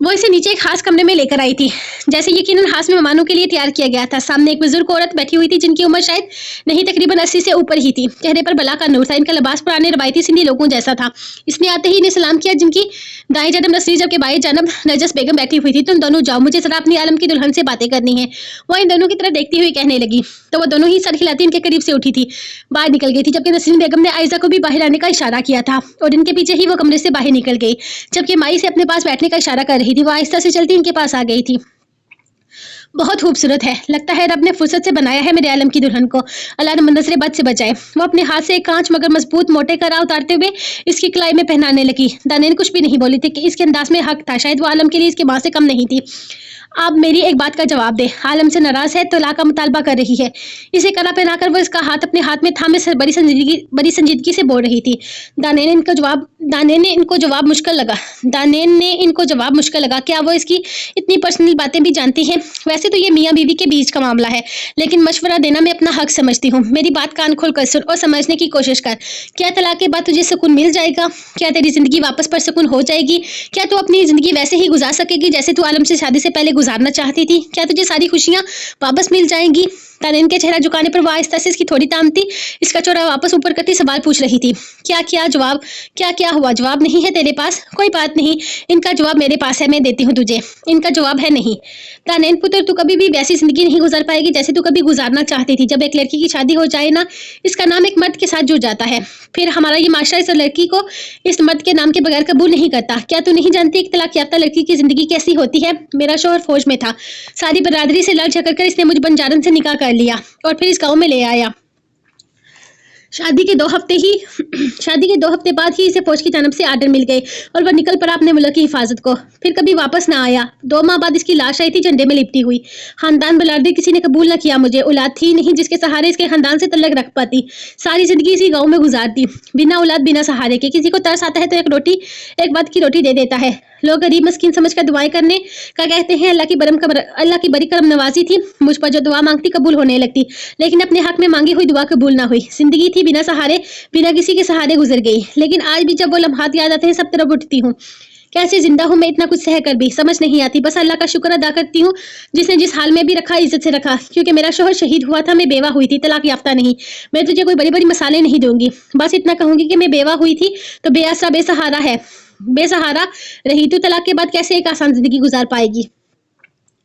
वो इसे नीचे एक खास कमरे में लेकर आई थी, जैसे यकीनन खास मेहमानों के लिए तैयार किया गया था। सामने एक बुजुर्ग औरत बैठी हुई थी जिनकी उम्र शायद नहीं तकरीबन 80 से ऊपर ही थी। चेहरे पर बला का नूर था। इनका लिबास पुराने रवायती सिंधी लोगों जैसा था। इसने आते ही इन्हें सलाम किया। जिनकी दाएं जानब नसरी जबकि बाएं जानब नरजस बेगम बैठी हुई थी। तुम दोनों जाओ, मुझे जरा अपनी आलम की दुल्हन से बातें करनी है। वो इन दोनों की तरफ देखती हुई कहने लगी तो वो दोनों ही सर हिलाती इनके करीब से उठी थी, बाहर निकल गई थी, जबकि नसरीन बेगम ने आयजा को भी बाहर आने का इशारा किया था, और इनके पीछे ही वो कमरे से बाहर निकल गई। जबकि माई से अपने पास बैठने का इशारा कर रही थी, वो आहिस्ता से चलती इनके पास आ गई थी। बहुत खूबसूरत है, लगता है रब ने फुर्सत से बनाया है मेरे आलम की दुल्हन को। अल्लाह ने मंदसरे बद से बचाए। वो अपने हाथ से एक कांच मगर मजबूत मोटे करा उतारते हुए इसकी कलाई में पहनाने लगी। दानेन कुछ भी नहीं बोली थी कि इसके अंदाज में हक था। शायद वो आलम के लिए इसकी माँ से कम नहीं थी। आप मेरी एक बात का जवाब दे। आलम से नाराज है, तलाक का मुतालबा कर रही है। इसे कला पहनाकर वो इसका हाथ अपने हाथ में थामे बड़ी संजीदगी से बोल रही थी। दानेन ने इनको जवाब मुश्किल लगा। क्या वो इसकी इतनी पर्सनल बातें भी जानती है? वैसे तो ये मियाँ बीवी के बीच का मामला है, लेकिन मशवरा देना मैं अपना हक समझती हूँ। मेरी बात कान खोल कर सुन और समझने की कोशिश कर। क्या तलाक के बाद तुझे सुकून मिल जाएगा? क्या तेरी जिंदगी वापस पर सुकून हो जाएगी? क्या तू अपनी जिंदगी वैसे ही गुजार सकेगी जैसे तू आलम से शादी से पहले गुजारना चाहती थी? क्या तुझे सारी खुशियां वापस मिल जाएंगी? तानेन के चेहरा झुकाने पर वो आहिस्ता से इसकी थोड़ी तामती इसका चौड़ा वापस ऊपर करती सवाल पूछ रही थी। क्या हुआ? जवाब नहीं है तेरे पास? कोई बात नहीं, इनका जवाब मेरे पास है, मैं देती हूँ तुझे। इनका जवाब है नहीं। तानेन पुत्र, तू कभी भी वैसी जिंदगी नहीं गुजार पाएगी जैसे तू कभी गुजारना चाहती थी। जब एक लड़की की शादी हो जाए ना, इसका नाम एक मर्द के साथ जुड़ जाता है, फिर हमारा ये माशरा इस लड़की को इस मर्द के नाम के बगैर कबूल नहीं करता। क्या तू नहीं जानती एक तलाक याफ्ता लड़की की जिंदगी कैसी होती है? मेरा शौहर फौज में था, सारी बरादरी से लड़ झगड़ कर इसने मुझ बंजारन से निकाह कर लिया और फिर इस गांव में ले आया। शादी के 2 हफ्ते बाद ही इसे फौज की जानब से आर्डर मिल गए और वह निकल पड़ा अपने मुल्क की हिफाजत को। फिर कभी वापस ना आया। 2 माह बाद इसकी लाश आई थी झंडे में लिपटी हुई। खानदान बलादरी किसी ने कबूल न किया मुझे। औलाद थी नहीं जिसके सहारे इसके खानदान से तल्लक रख पाती। सारी जिंदगी इसी गाँव में गुजारती, बिना औलाद बिना सहारे के। किसी को तरस आता है तो एक वक्त की रोटी दे देता है। लोग गरीब मस्कीन समझकर दुआएं करने का कहते हैं। अल्लाह की बड़ी करम नवाजी थी। मुझ पर जो दुआ मांगती कबूल होने लगती, लेकिन अपने हक में मांगी हुई दुआ कबूल ना हुई। जिंदगी थी बिना सहारे, बिना किसी के सहारे गुजर गई। लेकिन आज भी जब वो लम्हात याद आते हैं सब तरफ उठती हूँ। कैसे जिंदा हूँ मैं इतना कुछ सह कर भी? समझ नहीं आती। बस अल्लाह का शुक्र अदा करती हूँ जिसने जिस हाल में भी रखा इज्जत से रखा। क्योंकि मेरा शौहर शहीद हुआ था, मैं बेवा हुई थी, तलाक याफ्ता नहीं। मैं तुझे कोई बड़ी बड़ी मसाले नहीं दूंगी, बस इतना कहूंगी कि मैं बेवा हुई थी तो बेआसरा बेसहारा रही। तो तलाक के बाद कैसे एक आसान जिंदगी गुजार पाएगी?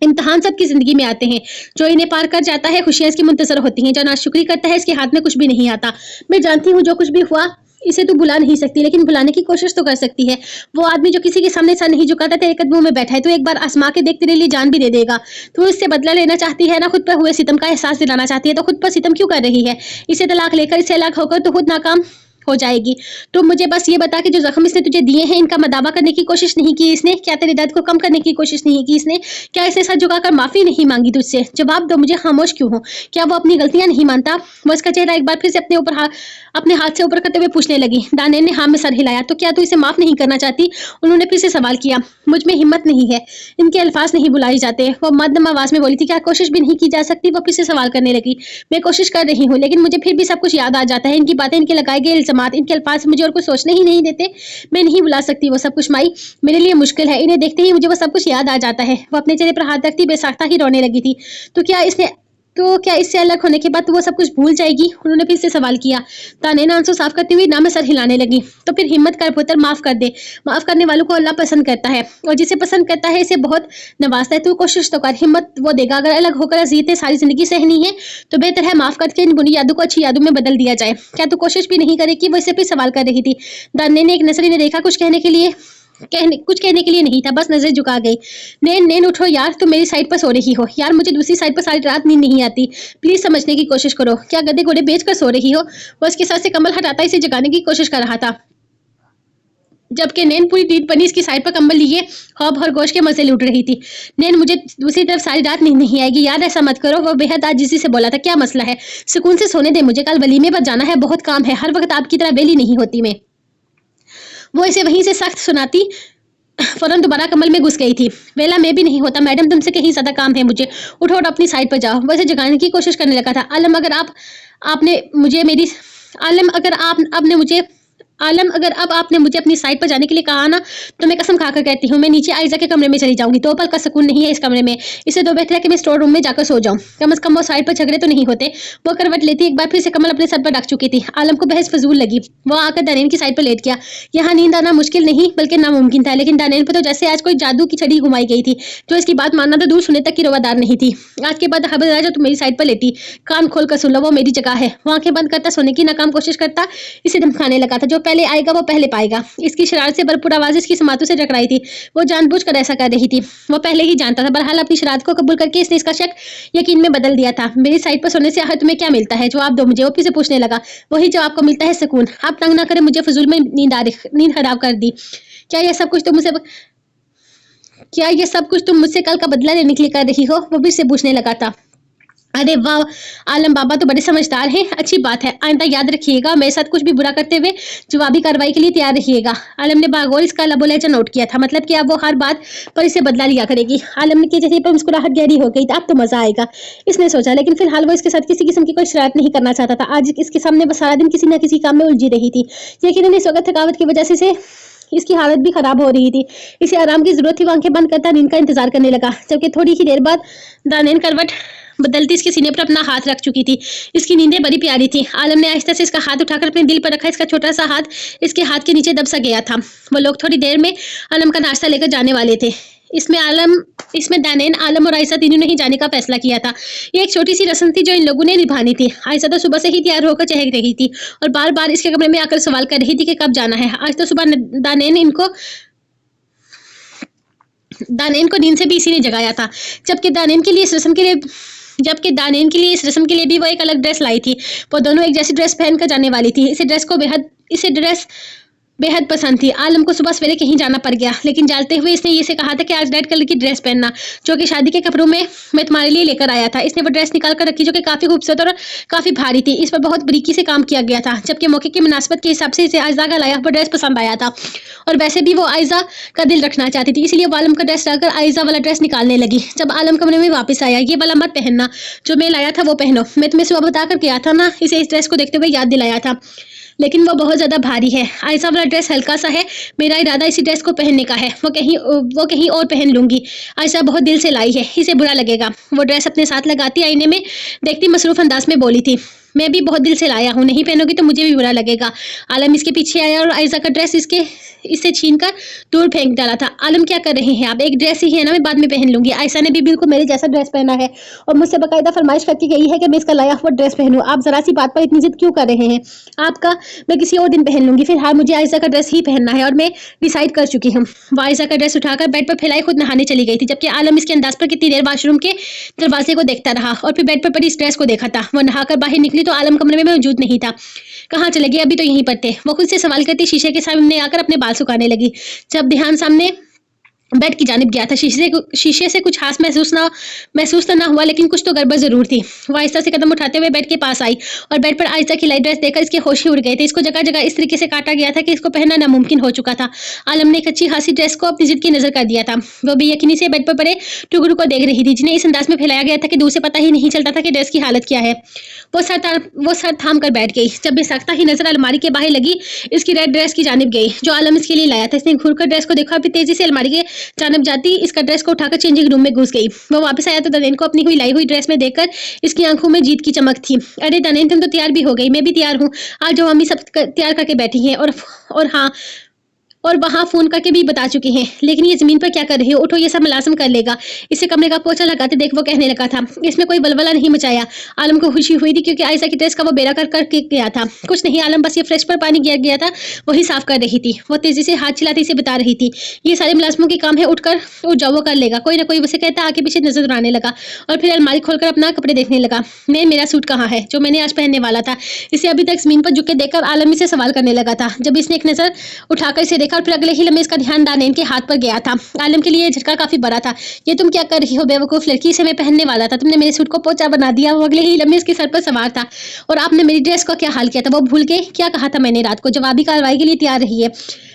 इम्तिहान सबकी जिंदगी में आते हैं। जो इन्हें पार कर जाता है खुशियां इसकी मुंतजर होती हैं। जो नाशुक्री करता है इसके हाथ में कुछ भी नहीं आता। मैं जानती हूँ जो कुछ भी हुआ इसे तू भुला नहीं सकती, लेकिन भुलाने की कोशिश तो कर सकती है। वो आदमी जो किसी के सामने सर नहीं झुकाता तेरे कदमों में बैठा है, तो एक बार आजमा के देख, तेरे लिए जान भी दे देगा। तू इससे बदला लेना चाहती है ना, खुद पर हुए सितम का एहसास दिलाना चाहती है, तो खुद पर सितम क्यों कर रही है? इसे तलाक लेकर, इससे अलग होकर तो खुद नाकाम हो जाएगी। तो मुझे बस ये बता कि जो जख्म इसने तुझे दिए हैं इनका मदावा करने की कोशिश नहीं की इसने? क्या तेरे दर्द को कम करने की कोशिश नहीं की इसने? क्या इसने सर झुकाकर माफी नहीं मांगी तुझसे? जवाब दो मुझे, खामोश क्यों हो? क्या वो अपनी गलतियां नहीं मानता? वो इसका चेहरा एक बार फिर से अपने हाथ से ऊपर करते हुए पूछने लगी। दानियल ने हाँ में सर हिलाया। तो क्या तू इसे माफ नहीं करना चाहती? उन्होंने फिर से सवाल किया। मुझ में हिम्मत नहीं है, इनके अल्फाज नहीं बुलाए जाते। वो मध्यम आवाज में बोली थी। क्या कोशिश भी नहीं की जा सकती? वो फिर से सवाल करने लगी। मैं कोशिश कर रही हूँ, लेकिन मुझे फिर भी सब कुछ याद आ जाता है। इनकी बातें, इनके लगाए गए इल्जामात, इनके अल्फाज मुझे और कुछ सोचने ही नहीं देते। मैं नहीं बुला सकती वो सब कुछ माई, मेरे लिए मुश्किल है। इन्हें देखते ही मुझे वो सब कुछ याद आ जाता है। वो अपने चेहरे पर हाथ रखती बेसाख्ता ही रोने लगी थी। तो क्या इससे अलग होने के बाद वो सब कुछ भूल जाएगी? उन्होंने फिर से सवाल किया। दानियल आंसू साफ करती हुई ना में सर हिलाने लगी। तो फिर हिम्मत कर पुत्र, माफ कर दे। माफ करने वालों को अल्लाह पसंद करता है, और जिसे पसंद करता है इसे बहुत नवाजता है। तू कोशिश तो कर, हिम्मत वो देगा। अगर अलग होकर अज़ियतें सारी जिंदगी सहनी है तो बेहतर है माफ करके इन बुरी यादों को अच्छी यादों में बदल दिया जाए। क्या तू कोशिश भी नहीं करेगी? वो इसे फिर सवाल कर रही थी। दानियल ने एक नजर इन्हें देखा। कुछ कहने के लिए नहीं था, बस नजर झुका गई। नैन उठो यार, तुम मेरी साइड पर सो रही हो। यार मुझे दूसरी साइड पर सारी रात नींद नहीं आती, प्लीज समझने की कोशिश करो। क्या गधे घोड़े बेचकर सो रही हो? वो उसके साथ से कम्बल हटाता इसे जगाने की कोशिश कर रहा था, जबकि नैन पूरी नींद बनी इसकी साइड पर कंबल लिए खौफ और गोश के मजे लूट रही थी। नैन, मुझे दूसरी तरफ सारी रात नींद नहीं आएगी यार, ऐसा मत करो। वो बेहद आजिज़ी से बोला था। क्या मसला है? सुकून से सोने दे मुझे, कल वलीमे पर जाना है, बहुत काम है। हर वक्त आपकी तरह वेली नहीं होती मैं। वो इसे वहीं से सख्त सुनाती फौरन दोबारा कमल में घुस गई थी। वेला मैं भी नहीं होता मैडम, तुमसे कहीं ज्यादा काम है मुझे। उठो और अपनी साइड पर जाओ। वैसे जगाने की कोशिश करने लगा था। आलम अगर अब आपने मुझे अपनी साइड पर जाने के लिए कहा ना, तो मैं कसम खाकर कहती हूँ मैं नीचे आयजा के कमरे में चली जाऊंगी। दो पल का सुकून नहीं है इस कमरे में। इससे तो बेहतर है कि मैं स्टोर रूम में जाकर सो जाऊं। कम से कम वो साइड पर झगड़े तो नहीं होते। वो करवट लेती, एक बार फिर से कमल अपने सर पर ढक चुकी थी। आलम को बहस फजूल लगी। वो आकर दानियल की साइड पर लेट गया। यहाँ नींद आना मुश्किल नहीं बल्कि नामुमकिन था, लेकिन दानियल पर तो जैसे आज कोई जादू की छड़ी घुमाई गई थी। जो इसकी बात मानना तो दूर सुनने तक की रवादार नहीं थी। आज के बाद खबरदार जो तुम मेरी साइड पर लेटी, कान खोल कर सुन लो, वो मेरी जगह है। वो आंखें बंद करता सोने की नाकाम कोशिश करता इसे धमकाने लगा था। जो पहले आएगा वो पहले पाएगा। इसकी शरारत से भरपूर आवाज इसकी समातों से टकराई थी। वो जानबूझकर ऐसा कर रही थी। वो पहले ही जानता था। बहरहाल अपनी शरारत को कबूल करके इसने इसका शक यकीन में बदल दिया था। मेरी साइड पर सोने से आखिर तुम्हें क्या मिलता है? जवाब दो मुझे। वो फिर से पूछने लगा। वही जो आपको मिलता है, सुकून। आप तंग ना करें मुझे, फजूल में नींद खराब कर दी। क्या ये सब कुछ तुम मुझसे कल का बदला लेने के लिए कर रही हो? वो फिर से पूछने लगा था। अरे वाह, आलम बाबा तो बड़े समझदार हैं। अच्छी बात है, आइंदा याद रखिएगा, मेरे साथ कुछ भी बुरा करते हुए जवाबी कार्रवाई के लिए तैयार रहिएगा। आलम ने बागौर इसका लबो लहजा नोट किया था। मतलब कि अब वो हर बात पर इसे बदला लिया करेगी। आलम के चेहरे पर मुस्कुराहट गहरी हो गई। अब तो मजा आएगा, इसने सोचा। लेकिन फिलहाल वो इसके साथ किसी किस्म की कोई शरारत नहीं करना चाहता था। आज इसके सामने वो सारा दिन किसी न किसी काम में उलझी रही थी। यकीनन इस वक्त थकावट की वजह से इसकी हालत भी खराब हो रही थी। इसे आराम की जरूरत थी। वो आंखें बंद करता नींद का इंतजार करने लगा, जबकि थोड़ी ही देर बाद दानियल करवट बदलती इसके सीने पर अपना हाथ रख चुकी थी। इसकी नींदें बड़ी प्यारी थी। आलम ने आहिस्ता से इसका हाथ उठाकर अपने दिल पर रखा। इसका छोटा सा हाथ इसके हाथ के नीचे दब सा गया था। वो लोग थोड़ी देर में आलम का नाश्ता लेकर जाने वाले थे। इसमें दानियल, आलम और आयशा तीनों ने ही जाने का फैसला किया था। ये एक छोटी सी रस्म थी जो इन लोगों ने निभानी थी। आयशा तो सुबह से ही तैयार होकर चहक रही थी और बार बार इसके कमरे में आकर सवाल कर रही थी कि कब जाना है। आज तो सुबह दानियल को नींद से भी इसी ने जगाया था। जबकि दानियल के लिए इस रस्म के लिए भी वो एक अलग ड्रेस लाई थी। वो दोनों एक जैसी ड्रेस पहनकर जाने वाली थी। इसे ड्रेस बेहद पसंद थी। आलम को सुबह सवेरे कहीं जाना पड़ गया, लेकिन जाते हुए इसने इसे कहा था कि आज रेड कलर की ड्रेस पहनना, जो कि शादी के कपड़ों में मैं तुम्हारे लिए लेकर आया था। इसने वो ड्रेस निकाल कर रखी, जो कि काफी खूबसूरत और काफी भारी थी। इस पर बहुत बारीकी से काम किया गया था, जबकि मौके की मुनासिबत के हिसाब से इसे आयजा का लाया हुआ ड्रेस पसंद आया था। और वैसे भी वो आयजा का दिल रखना चाहती थी, इसलिए वो आलम का ड्रेस डालकर आयजा वाला ड्रेस निकालने लगी। जब आलम कमरे में वापस आया, ये वाला मत पहनना, जो मैं लाया था वो पहनो। मैं तुम्हें सुबह बता कर गया था ना। इसे इस ड्रेस को देखते हुए याद दिलाया था, लेकिन वो बहुत ज्यादा भारी है। आयशा वाला ड्रेस हल्का सा है। मेरा इरादा इसी ड्रेस को पहनने का है। वो कहीं और पहन लूंगी। आयशा बहुत दिल से लाई है, इसे बुरा लगेगा। वो ड्रेस अपने साथ लगाती आईने में देखती मसरूफ अंदाज में बोली थी, मैं भी बहुत दिल से लाया हूँ, नहीं पहनोगी तो मुझे भी बुरा लगेगा। आलम इसके पीछे आया और आयशा का ड्रेस इससे छीनकर दूर फेंक डाला था। आलम क्या कर रहे हैं आप? एक ड्रेस ही है ना, मैं बाद में पहन लूंगी। आयशा ने भी बिल्कुल मेरे जैसा ड्रेस पहना है और मुझसे बाकायदा फरमाइश करके गई है कि मैं इसका लाया हुआ ड्रेस पहनूं। आप जरा सी बात पर इतनी जिद क्यों कर रहे हैं? आपका मैं किसी और दिन पहन लूंगी। फिलहाल मुझे आयशा का ड्रेस ही पहनना है और मैं डिसाइड कर चुकी हूँ। वो आयशा का ड्रेस उठाकर बेड पर फैलाई खुद नहाने चली गई थी, जबकि आलम इसके अंदाज पर कितनी देर वॉशरूम के दरवाजे को देखता रहा और फिर बेड पर पड़ी इस ड्रेस को देखा था। वो नहाकर बाहर निकली तो आलम कमरे में मौजूद नहीं था। कहाँ चले गए, अभी तो यहीं पर थे। वो खुद से सवाल करती शीशे के सामने आकर अपने बाल सुखाने लगी। जब ध्यान सामने बेड की जानिब गया था, शीशे से कुछ खास महसूस तो ना हुआ, लेकिन कुछ तो गड़बड़ जरूर थी। वो आहिस्ता से कदम उठाते हुए बेड के पास आई और बेड पर आयशा की लाइट ड्रेस देखकर इसके होश ही उड़ गए थे। इसको जगह जगह इस तरीके से काटा गया था कि इसको पहनना नामुमकिन हो चुका था। आलम ने एक अच्छी खासी ड्रेस को अपनी जिद की नजर कर दिया था। वो बेयकीनी से बेड पर पड़े टुकड़ों को देख रही थी, जिन्हें इस अंदाज में फैलाया गया था कि दूर से पता ही नहीं चलता था कि ड्रेस की हालत क्या है। वो सर थाम कर बैठ गई। जब बेसाख्ता ही नजर अलमारी के बाहर लगी इसकी रेड ड्रेस की जानिब गई जो आलम इसके लिए लाया था। इसने घूरकर ड्रेस को देखा, फिर तेजी से अलमारी के जानिब जाती इसका ड्रेस को उठाकर चेंजिंग रूम में घुस गई। वो वापस आया तो दानेन को अपनी लाई हुई ड्रेस में देखकर इसकी आंखों में जीत की चमक थी। अरे दानेन, तुम तो तैयार भी हो गई। मैं भी तैयार हूँ। आज जो मम्मी सब तैयार करके बैठी है और हाँ, और वहाँ फोन करके भी बता चुकी हैं। लेकिन ये जमीन पर क्या कर रही हो? उठो, ये सब मुलाजिम कर लेगा। इसे कमरे का पोछा लगाते देख वो कहने लगा था। इसमें कोई बलबला नहीं मचाया। आलम को खुशी हुई थी क्योंकि आयशा की ड्रेस का वो बेड़ा करके गया था। कुछ नहीं, आलम बस ये फ्रेश पर पानी गिर गया था, वही साफ कर रही थी। वो तेजी से हाथ चिल्लाते इसे बता रही थी, ये सारे मुलाजमों के काम है, उठ जाओ, वो कर लेगा। कोई ना कोई उसे कहता आगे पीछे नजर उड़ाने लगा और फिर अलमारी खोलकर अपना कपड़े देखने लगा। मेरा सूट कहाँ है जो मैंने आज पहनने वाला था? इसे अभी तक जमीन पर झुक के देखकर आलम से सवाल करने लगा था। जब इसने एक नजर उठाकर इसे देखा और फिर अगले ही लम्हे इसका ध्यान दानेन के हाथ पर गया था। आलम के लिए झटका काफी बड़ा था। ये तुम क्या कर रही हो बेवकूफ लड़की? इसे मैं पहनने वाला था, तुमने मेरे सूट को पोचा बना दिया। वो अगले ही लम्हे इसके सर पर सवार था। और आपने मेरी ड्रेस का क्या हाल किया था? वो भूल गए क्या कहा था मैंने रात को? जवाबी कार्रवाई के लिए तैयार रही है।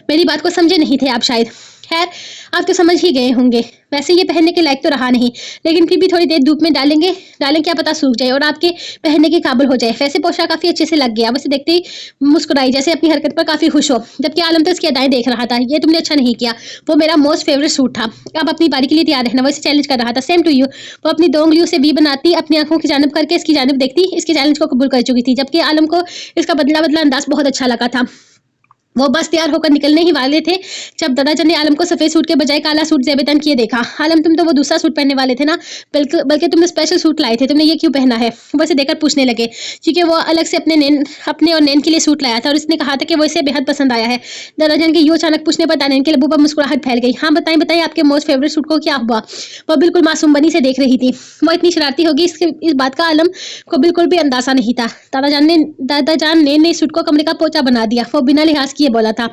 मेरी बात को समझे नहीं थे आप शायद। खैर, आप तो समझ ही गए होंगे। वैसे ये पहनने के लायक तो रहा नहीं, लेकिन फिर भी थोड़ी देर धूप में डालें क्या पता सूख जाए और आपके पहनने के काबिल हो जाए। वैसे पोशाक काफी अच्छे से लग गया। वैसे देखते ही मुस्कुराई जैसे अपनी हरकत पर काफी खुश हो, जबकि आलम तो इसकी अदाएं देख रहा था। ये तुमने अच्छा नहीं किया, वो मेरा मोस्ट फेवरेट सूट था। अब अपनी बारी के लिए तैयार रहना। वो इसे चैलेंज कर रहा था। Same to you. वो अपनी दो उंगलियों से वी बनाती अपनी आंखों की जानिब करके इसकी जानिब देखती इसके चैलेंज को कबूल कर चुकी थी, जबकि आलम को इसका बदला अंदाज बहुत अच्छा लगा था। वो बस तैयार होकर निकलने ही वाले थे जब दादाजान ने आलम को सफेद सूट के बजाय काला सूट ज़ेबतन किए देखा। आलम, तुम तो वो दूसरा सूट पहनने वाले थे ना? बल्कि तुमने स्पेशल सूट लाए थे, तुमने ये क्यों पहना है? वो इसे देखकर पूछने लगे क्योंकि वो अलग से अपने और नैन के लिए सूट लाया था और इसने कहा था कि वो इसे बेहद पसंद आया है। दादाजान के यूँ अचानक पूछने पर दानेन के लबों पर मुस्कुराहट फैल गई। हाँ बताएं आपके मोस्ट फेवरेट सूट को क्या हुआ? वो बिल्कुल मासूम बनी से देख रही थी। वो इतनी शरारती होगी इस बात का आलम को बिल्कुल भी अंदाजा नहीं था। दादाजान ने सूट को कमरे का पोचा बना दिया। वो बिना लिहाज किए बोला था।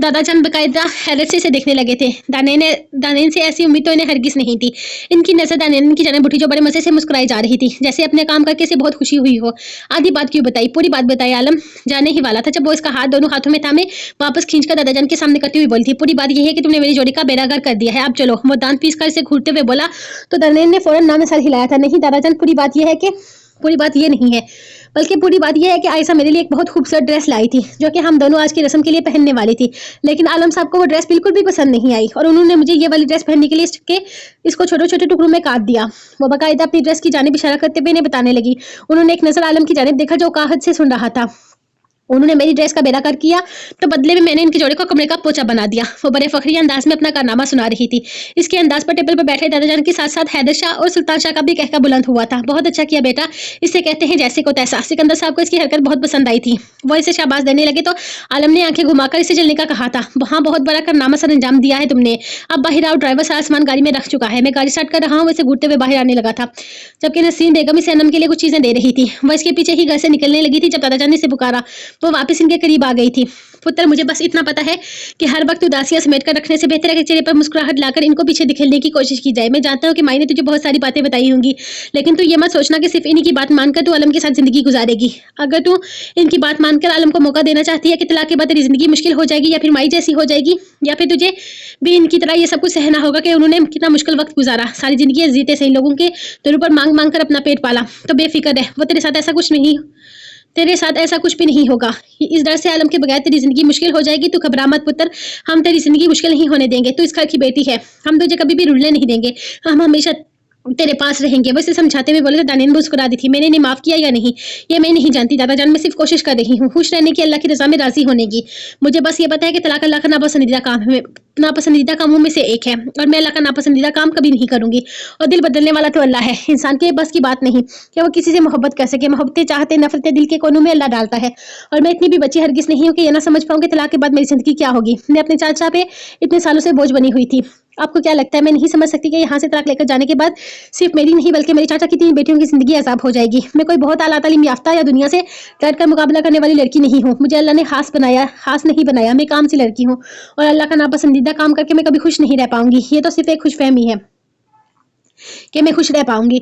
दादाजान बकायदा हैरत से इसे देखने लगे थे। दानेन से ऐसी उम्मीद तो इन्हें हरगिज नहीं थी। इनकी नजर दानेन की जानिब उठी जो बड़े मजे से मुस्कुराई जा रही थी, जैसे अपने काम करके इसे बहुत खुशी हुई हो। आधी बात क्यों बताई? पूरी बात बताई। आलम जाने ही वाला था जब वो इसका हाथ दोनों हाथों में थामे वापस खींचकर दादाजान के सामने करती हुई बोली थी, पूरी बात यह है कि तुमने मेरी जोड़ी का बेड़ागर कर दिया है। अब चलो। वो दांत पीस कर इसे घूरते हुए बोला तो दानेन ने फौरन नाम सर हिलाया था। नहीं दादाजान, पूरी बात यह नहीं है, बल्कि पूरी बात यह है कि आयशा मेरे लिए एक बहुत खूबसूरत ड्रेस लाई थी जो कि हम दोनों आज की रस्म के लिए पहनने वाली थी, लेकिन आलम साहब को वो ड्रेस बिल्कुल भी पसंद नहीं आई और उन्होंने मुझे ये वाली ड्रेस पहनने के लिए इसको छोटे छोटे टुकड़ों में काट दिया। वो बाकायदा अपनी ड्रेस की जानिब इशारा करते हुए इन्हें बताने लगी। उन्होंने एक नजर आलम की जानिब देखा जो काहत से सुन रहा था। उन्होंने मेरी ड्रेस का बेड़ाकर किया तो बदले में मैंने इनके जोड़े को कमरे का पोचा बना दिया। वो बड़े फखरी अंदाज में अपना कारनामा सुना रही थी। इसके अंदाज पर टेबल पर बैठे दादाजान के साथ साथ हैदर शाह और सुल्तान शाह का भी कहका बुलंद हुआ था। बहुत अच्छा किया बेटा, इसे कहते हैं जैसे को तैसा। सिकंदर साहब को इसकी हरकत बहुत पसंद आई थी। वो इसे शाबाश देने लगे तो आलम ने आंखें घुमाकर इसे चलने का कहा था। वहाँ बहुत बड़ा कारनामा सर अंजाम दिया है तुमने। अब बाहर आओ, ड्राइवर सामान गाड़ी में रख चुका है। मैं गाड़ी स्टार्ट कर रहा हूँ। इसे घूरते हुए बाहर आने लगा था, जबकि नसीम बेगम इसे अनम के लिए कुछ चीजें दे रही थी। वह इसके पीछे ही घर से निकलने लगी थी जब दादाजान ने इसे पुकारा। वो वापस इनके करीब आ गई थी। पुत्र, मुझे बस इतना पता है कि हर वक्त उदासियां समेट कर रखने से बेहतर है कि चेहरे पर मुस्कुराहट लाकर इनको पीछे दिखेलने की कोशिश की जाए। मैं जानता हूँ कि माई ने तुझे बहुत सारी बातें बताई होंगी, लेकिन तू ये मत सोचना कि सिर्फ इन्हीं की बात मानकर तू आलम के साथ जिंदगी गुजारेगी। अगर तू इनकी बात मानकर आलम को मौका देना चाहती है कि तलाक के बाद तेरी जिंदगी मुश्किल हो जाएगी या फिर माई जैसी हो जाएगी, या फिर तुझे भी इनकी तरह ये सब कुछ सहना होगा कि उन्होंने कितना मुश्किल वक्त गुजारा, सारी जिंदगी जीते सही लोगों के दर पर मांग मांग कर अपना पेट पाला, तो बेफिक्र है वो तेरे साथ ऐसा कुछ भी नहीं होगा। इस डर से आलम के बगैर तेरी जिंदगी मुश्किल हो जाएगी। तू घबरा मत पुत्र, हम तेरी जिंदगी मुश्किल नहीं होने देंगे। तू इस घर की बेटी है, हम तुझे कभी भी रुलने नहीं देंगे, हम हमेशा तेरे पास रहेंगे। वैसे समझाते हुए बोले तो दानेन मुस्कुरा दी थी। मैंने इन्हें माफ किया या नहीं ये मैं नहीं जानती दादाजान, मैं सिर्फ कोशिश कर रही हूँ खुश रहने की, अल्लाह की रजा में राजी होने की। मुझे बस ये पता है कि तलाक अल्लाह का नापसंदीदा कामों में से एक है और मैं अल्लाह का नापसंदीदा काम कभी नहीं करूंगी। और दिल बदलने वाला तो अल्लाह है, इंसान के बस की बात नहीं कि वो किसी से मोहब्बत कर सके। मोहब्बतें चाहते नफरतें दिल के कोनों में अल्लाह डालता है, और मैं इतनी भी बच्ची हरगिज नहीं हूँ कि ये ना समझ पाऊँ कि तलाक के बाद मेरी जिंदगी क्या होगी। मैं अपने चाचा पे इतने सालों से बोझ बनी हुई थी आपको क्या लगता है मैं नहीं समझ सकती कि यहाँ से तलाक लेकर जाने के बाद सिर्फ मेरी नहीं बल्कि मेरे चाचा की 3 बेटियों की ज़िंदगी अज़ाब हो जाएगी। मैं कोई बहुत आला तालीम याफ्ता या दुनिया से डट कर मुकाबला करने वाली लड़की नहीं हूँ। मुझे अल्लाह ने ख़ास नहीं बनाया। मैं काम सी लड़की हूँ और अल्लाह का नापसंदीदा काम करके मैं कभी खुश नहीं रह पाऊँगी। ये तो सिर्फ एक खुशफ़हमी है कि मैं खुश रह पाऊँगी।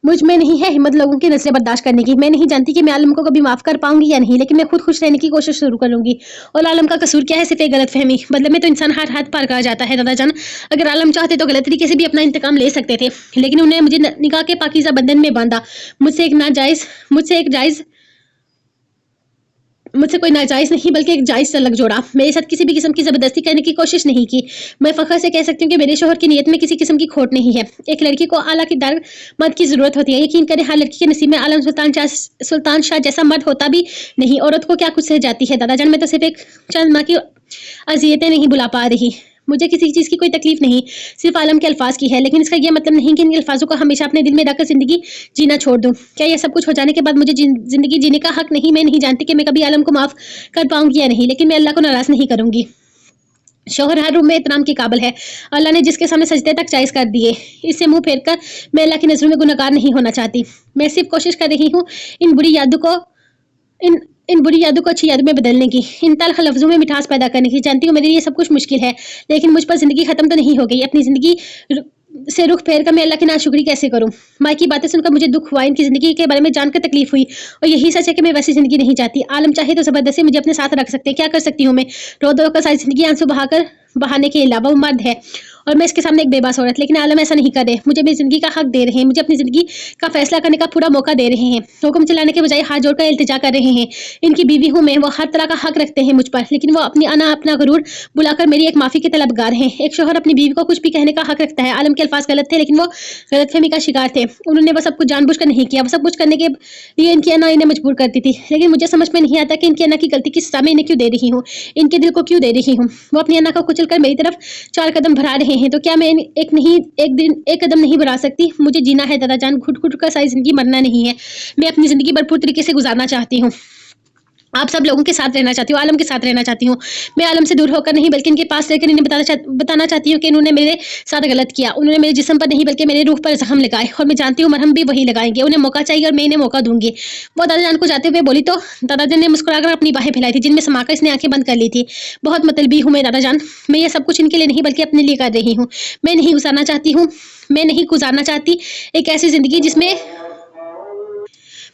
मुझ में नहीं है हिम्मत लोगों की नज़रें बर्दाश्त करने की। मैं नहीं जानती कि मैं आलम को कभी माफ़ कर पाऊँगी या नहीं, लेकिन मैं खुद खुश रहने की कोशिश ज़रूर करूँगी। और आलम का कसूर क्या है? सिर्फ़ एक गलतफ़हमी। बदले में तो इंसान हाथ पार करा जाता है दादा जान। अगर आलम चाहते तो गलत तरीके से भी अपना इंतकाम ले सकते थे, लेकिन उन्होंने मुझे निकाह के पाकीज़ा बंधन में बाँधा। मुझसे कोई नाजायज़ नहीं बल्कि एक जायज़ तलक जोड़ा। मेरे साथ किसी भी किस्म की ज़बरदस्ती करने की कोशिश नहीं की। मैं फ़ख्र से कह सकती हूँ कि मेरे शौहर की नीयत में किसी किस्म की खोट नहीं है। एक लड़की को आला किरदार मर्द की ज़रूरत होती है। यकीन करें हर लड़की के नसीब में आलम सुल्तान शाह जैसा मर्द होता भी नहीं। औरत को क्या कुछ सह जाती है दादा जान। मैं तो सिर्फ एक चंद माँ की अज़ियतें नहीं भुला पा रही। मुझे किसी चीज़ की कोई तकलीफ नहीं, सिर्फ आलम के अल्फाज की है, लेकिन इसका ये मतलब नहीं कि इन अल्फाजों को हमेशा अपने दिल में रखकर ज़िंदगी जीना छोड़ दूँ। क्या ये सब कुछ हो जाने के बाद मुझे ज़िंदगी जीने का हक नहीं? मैं नहीं जानती कि मैं कभी आलम को माफ़ कर पाऊँगी या नहीं, लेकिन मैं अल्लाह को नाराज़ नहीं करूँगी। शौहर हर रूप में इत्तराम के काबिल है। अल्लाह ने जिसके सामने सजदे तक जायज़ कर दिए, इससे मुँह फेर कर मैं अल्लाह की नज़रों में गुनहगार नहीं होना चाहती। मैं सिर्फ कोशिश कर रही हूँ इन बुरी यादों को इन इन बुरी यादों को अच्छी यादों में बदलने की, इन तल्ख़ लफ्ज़ों में मिठास पैदा करने की। जानती हूँ मेरे लिए सब कुछ मुश्किल है, लेकिन मुझ पर ज़िंदगी ख़त्म तो नहीं हो गई। अपनी ज़िंदगी से रुख फेर कर मैं अल्लाह की नाशुक्री कैसे करूँ? माँ की बातें सुनकर मुझे दुख हुआ, इनकी ज़िंदगी के बारे में जानकर तकलीफ हुई और यही सच है कि मैं वैसी ज़िंदगी नहीं चाहती। आलम चाहे तो ज़बरदस्ती मुझे अपने साथ रख सकते हैं। क्या कर सकती हूँ मैं? रो-धो कर सारी ज़िंदगी आंसू बहाने के अलावा वो मर्द है और मैं इसके सामने एक बेबस औरत। लेकिन आलम ऐसा नहीं कर रहे। मुझे मेरी ज़िंदगी का हक दे रहे हैं। मुझे अपनी ज़िंदगी का फैसला करने का पूरा मौका दे रहे हैं। हुक्म चलाने के बजाय हाथ जोड़कर इल्तिजा कर रहे हैं। इनकी बीवी हूँ मैं, वो हर तरह का हक रखते हैं मुझ पर, लेकिन वो अपना गुरूर बुलाकर मेरी एक माफ़ी के तलबगार हैं। एक शौहर अपनी बीवी को कुछ भी कहने का हक रखता है। आलम के अल्फाज गलत थे, लेकिन वो गलतफहमी का शिकार थे। उन्होंने वो सब कुछ जानबूझकर नहीं किया। वो सब कुछ करने के लिए इनकी अना इन्हें मजबूर करती थी, लेकिन मुझे समझ में नहीं आता कि इनकी अना की गलती की सज़ा मैं इन्हें क्यों दे रही हूँ, इनके दिल को क्यों दे रही हूँ। वो अपनी अना को कुचल कर मेरी तरफ 4 कदम बढ़ा रहे हैं, तो क्या मैं एक कदम नहीं बढ़ा सकती? मुझे जीना है दादा जान, घुट-घुट कर सारी ज़िंदगी मरना नहीं है। मैं अपनी ज़िंदगी भरपूर तरीके से गुज़ारना चाहती हूँ। आप सब लोगों के साथ रहना चाहती हूँ, आलम के साथ रहना चाहती हूँ। मैं आलम से दूर होकर नहीं बल्कि इनके पास रहकर इन्हें बताना चाहती हूँ कि इन्होंने मेरे साथ गलत किया। उन्होंने मेरे जिस्म पर नहीं बल्कि मेरे रूह पर ज़ख्म लगाए और मैं जानती हूँ मरहम भी वही लगाएँगे। उन्हें मौका चाहिए और मैं इन्हें मौका दूँगी। वो दादा जान को जाते हुए बोली तो दादा जान ने मुस्कुराकर अपनी बाहें फैलाई थी, जिनमें समाकर इसने आँखें बंद कर ली थी। बहुत मतलबी हूँ मैं दादा जान। मैं ये सब कुछ इनके लिए नहीं बल्कि अपने लिए कर रही हूँ। मैं नहीं गुज़ारना चाहती एक ऐसी ज़िंदगी जिसमें